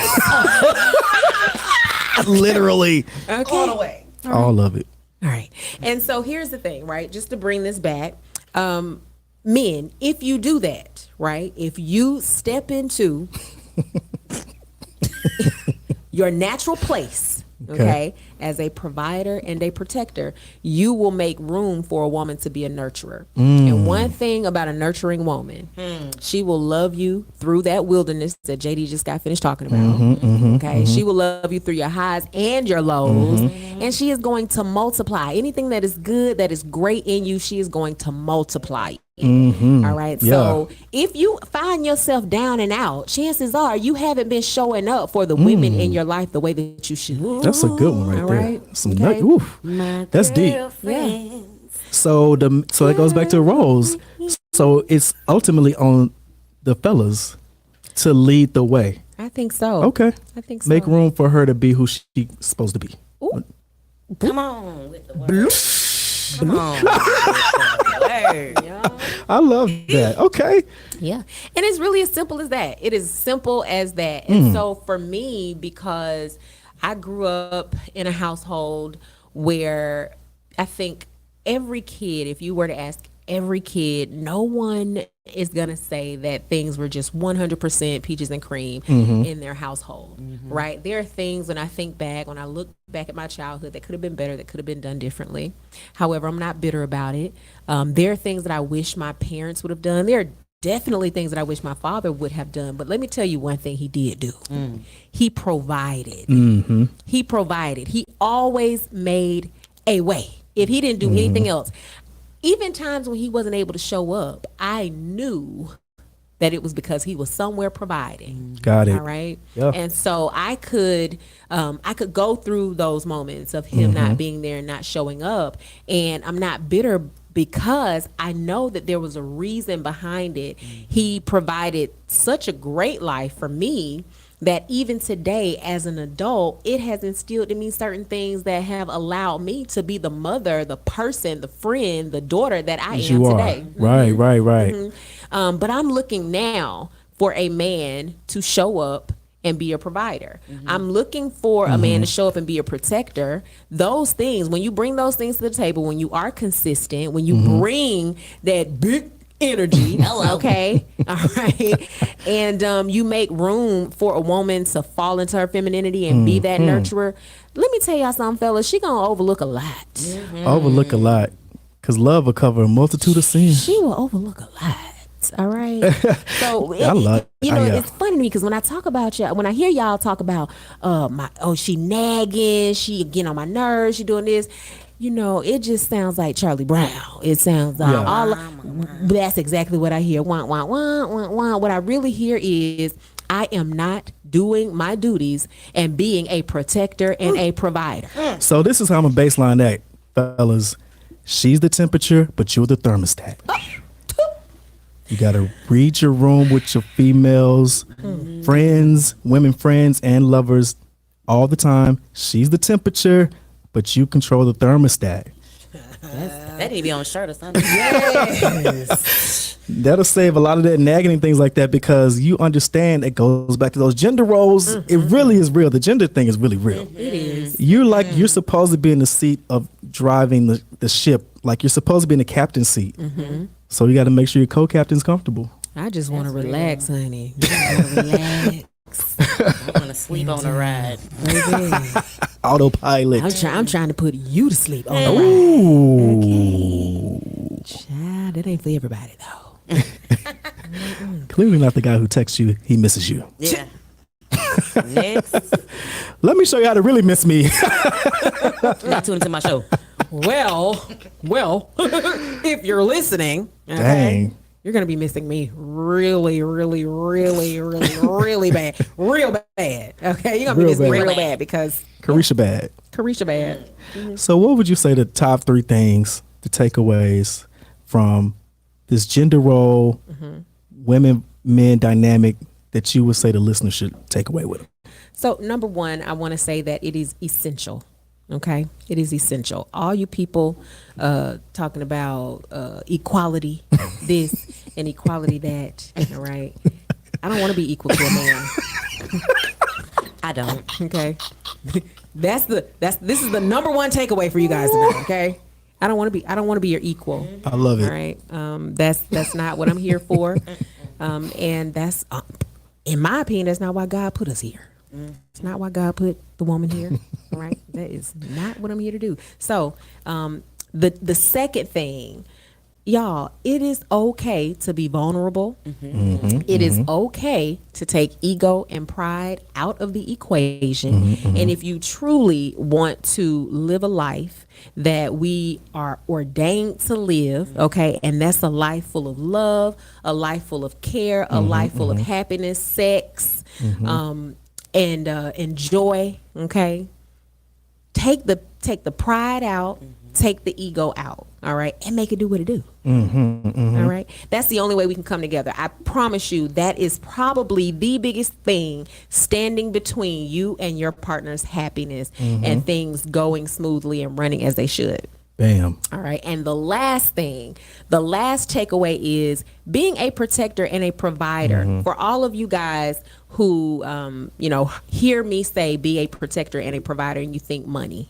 Literally. Okay. All the way. All of it. All right. And so here's the thing, right? Just to bring this back, men, if you do that, right? If you step into your natural place, okay, as a provider and a protector, you will make room for a woman to be a nurturer. And one thing about a nurturing woman, she will love you through that wilderness that JD just got finished talking about. Okay, she will love you through your highs and your lows, and she is going to multiply anything that is good, that is great in you. She is going to multiply. All right. Yeah. So if you find yourself down and out, chances are you haven't been showing up for the women in your life the way that you should. That's a good one right All there. right. Some Okay. oof. That's deep. Yeah. So that goes back to roles. So it's ultimately on the fellas to lead the way. I think so. Okay. I think so. Make room for her to be who she's supposed to be. Ooh. Come on with the word. Come on. with the word, y'all. I love that. Okay. Yeah. And it's really as simple as that. It is simple as that. And so for me, because I grew up in a household where I think every kid, if you were to ask every kid, no one is going to say that things were just 100% peaches and cream in their household, right? There are things when I think back, when I look back at my childhood that could have been better, that could have been done differently. However, I'm not bitter about it. There are things that I wish my parents would have done. There are definitely things that I wish my father would have done. But let me tell you one thing he did do. He provided. He provided. He always made a way. If he didn't do anything else, even times when he wasn't able to show up, I knew that it was because he was somewhere providing. Got it. All right. Yeah. And so I could go through those moments of him not being there and not showing up. And I'm not bitter because I know that there was a reason behind it. He provided such a great life for me that even today as an adult, it has instilled in me certain things that have allowed me to be the mother, the person, the friend, the daughter that I am today. Right. But I'm looking now for a man to show up and be a provider. I'm looking for a man to show up and be a protector. Those things, when you bring those things to the table, when you are consistent, when you bring that big energy, okay, all right, and you make room for a woman to fall into her femininity and be that nurturer. Let me tell y'all something, fellas, she gonna overlook a lot. Overlook a lot. Because love will cover a multitude of sins. She will overlook a lot. All right. So it's funny to me because when I talk about y'all, when I hear y'all talk about she nagging, she getting on my nerves, she doing this, it just sounds like Charlie Brown. It sounds like that's exactly what I hear. Wah, wah, wah, wah, wah. What I really hear is I am not doing my duties and being a protector and a provider. So this is how I'm a baseline that, fellas. She's the temperature, but you're the thermostat. You got to read your room with your females, friends, women friends, and lovers all the time. She's the temperature, but you control the thermostat. That need to be on a shirt or something. Yes. That'll save a lot of that nagging and things like that because you understand it goes back to those gender roles. It really is real. The gender thing is really real. It is. You're supposed to be in the seat of driving the ship. Like you're supposed to be in the captain's seat. So you got to make sure your co-captain's comfortable. I just want to relax, honey. Relax. I want to sleep on the ride. Autopilot. I'm trying to put you to sleep on the ride. Ooh. Okay. Child, that ain't for everybody though. Clearly not the guy who texts you, he misses you. Yeah. Next. Let me show you how to really miss me. Not tune into my show. Well, if you're listening, okay, Dang. you're gonna be missing me really, really, really, really, really bad, real bad. Okay, you're gonna be Real missing me bad. real bad because Carisha bad. Carisha bad. So what would you say the top 3 things, the takeaways from this gender role, women, men dynamic that you would say the listener should take away with them? So number one, I want to say that it is essential. Okay, it is essential. All you people talking about equality, this and equality that. All right, I don't want to be equal to a man. I don't. Okay, this is the number one takeaway for you guys tonight. Okay, I don't want to be your equal. I love it. All right, that's not what I'm here for, and that's in my opinion, that's not why God put us here. It's not why God put the woman here, right? That is not what I'm here to do. So, the second thing, y'all, it is okay to be vulnerable. It is okay to take ego and pride out of the equation. And if you truly want to live a life that we are ordained to live, okay, and that's a life full of love, a life full of care, a life full of happiness, sex, and joy, okay? Take the pride out, take the ego out, all right, and make it do what it do. All right, that's the only way we can come together. I promise you, that is probably the biggest thing standing between you and your partner's happiness and things going smoothly and running as they should. Bam. All right. And the last takeaway is being a protector and a provider. For all of you guys who, hear me say be a protector and a provider and you think money.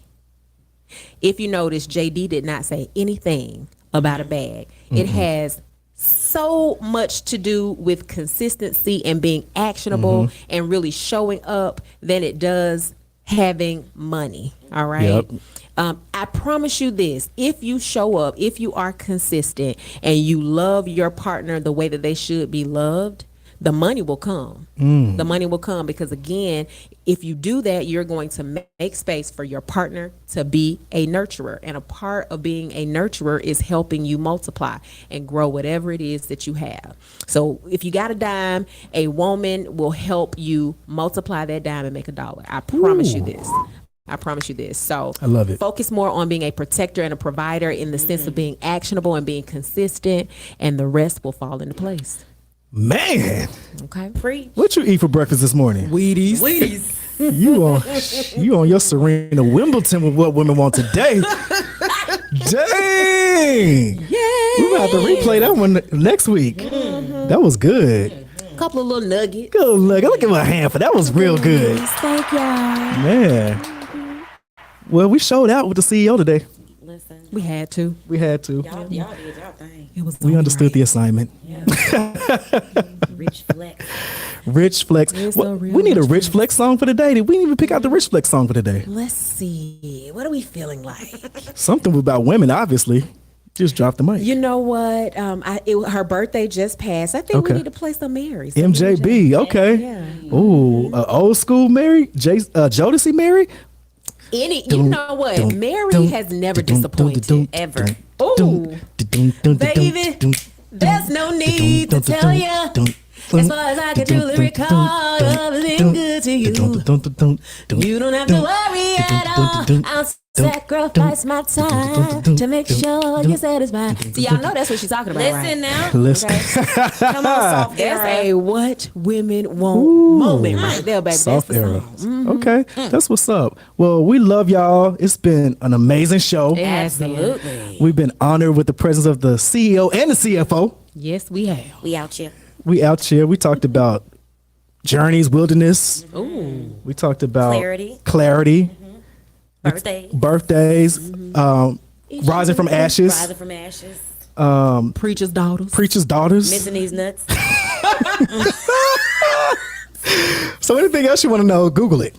If you notice, JD did not say anything about a bag. It has so much to do with consistency and being actionable and really showing up than it does having money. All right. Yep. I promise you this, if you show up, if you are consistent and you love your partner the way that they should be loved, the money will come. The money will come because, again, if you do that, you're going to make space for your partner to be a nurturer. And a part of being a nurturer is helping you multiply and grow whatever it is that you have. So if you got a dime, a woman will help you multiply that dime and make $1. I promise you this. I promise you this. So I love it. Focus more on being a protector and a provider in the sense of being actionable and being consistent, and the rest will fall into place. Man, Okay. Preach. what you eat for breakfast this morning? Wheaties. You on your Serena Wimbledon with what women want today. Dang. Yay. We're about to replay that one next week. That was good. Couple of little nuggets. Good look. Look at my hand for that was real good. Thank y'all. Man. Well, we showed out with the CEO today. Listen, We had to. We had to. y'all did y'all thing. It was We understood the assignment. Yeah. Rich Flex. Rich Flex. It's What- so real, we need a Rich Rich Flex song for the day. We didn't even pick out the Rich Flex song for the day. Let's see. What are we feeling like? Something about women, obviously. Just drop the mic. You know what? Her birthday just passed. I think Okay. we need to play some Mary. Some MJB. Okay. Yeah. Ooh, old school Mary. Jodeci Mary. You know what? Mary has never disappointed. Ever. Ooh. Baby, there's no need to tell you. As far as I can truly recall, I've been good to you. You don't have to worry at all. I'll sacrifice my time to make sure you're satisfied. See, y'all know that's what she's talking about, Listen right? now. Listen. Come on, soft That's era. a what women want moment right there, baby. Soft That's the era. song. Okay, that's what's up. Well, we love y'all. It's been an amazing show. It has been. Absolutely. We've been honored with the presence of the CEO and the CFO. Yes, we have. We out here. We out here. We talked about journeys, wilderness. Ooh. We talked about Clarity. birthdays, Birthdays. rising from ashes, Rising from ashes. Preacher's daughters. preacher's daughters. Missing these nuts. So anything else you want to know, Google it.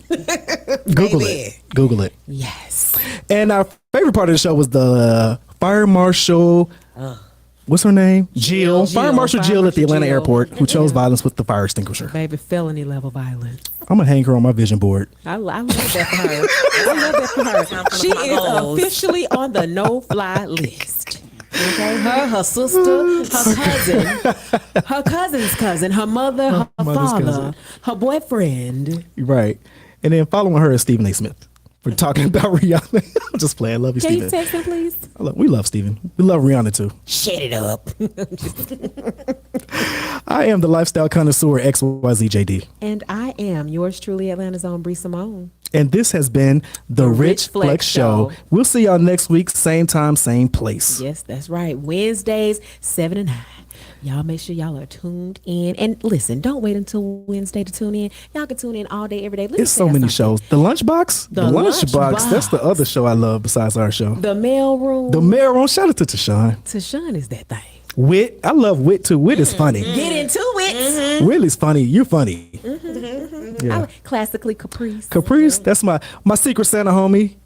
Google it. Google it. Yes. And our favorite part of the show was the fire marshal. What's her name? Jill. Fire Marshal Jill at the Atlanta Jill. airport, who chose violence with the fire extinguisher. Baby, felony level violence. I'm gonna hang her on my vision board. I love that for her. I love that for her. Time for She my is goals. officially on the no-fly list. Okay, her sister, her cousin's cousin, her mother, her mother's father, cousin. her boyfriend. Right. And then following her is Stephen A. Smith. for talking about Rihanna. I'm just playing. I love you, Can you Steven. text him, please? We love Steven. We love Rihanna too. Shut it up. I am the lifestyle connoisseur XYZJD. And I am yours truly, Atlanta's own Bree Simone. And this has been the Rich Flex Show. We'll see y'all next week, same time, same place. Yes, that's right. Wednesdays, 7 to 9. Y'all make sure y'all are tuned in. And listen, don't wait until Wednesday to tune in. Y'all can tune in all day, every day. It's so many shows. The Lunchbox? The Lunchbox. That's the other show I love besides our show. The Mailroom. The Mailroom. Shout out to Tashawn. Tashawn is that thing. Wit. I love Wit too. Wit is funny. Get into it. Wit is funny. You're funny. Yeah. Classically Caprice. Caprice. That's my Secret Santa homie.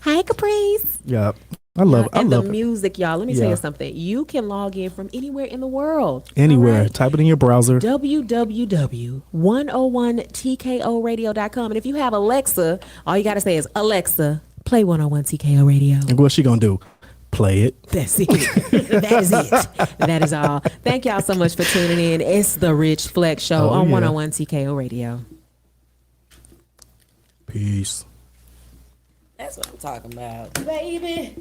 Hi, Caprice. Yeah. I love And it. the music, y'all. Let me tell Yeah. you something. You can log in from anywhere in the world. Anywhere. All right? Type it in your browser. www.101tkoradio.com. And if you have Alexa, all you got to say is, Alexa, play 101 TKO Radio. And what's she going to do? Play it. That's it. That is it. That is all. Thank y'all so much for tuning in. It's the Rich Flex Show on 101 TKO Radio. Peace. That's what I'm talking about, baby.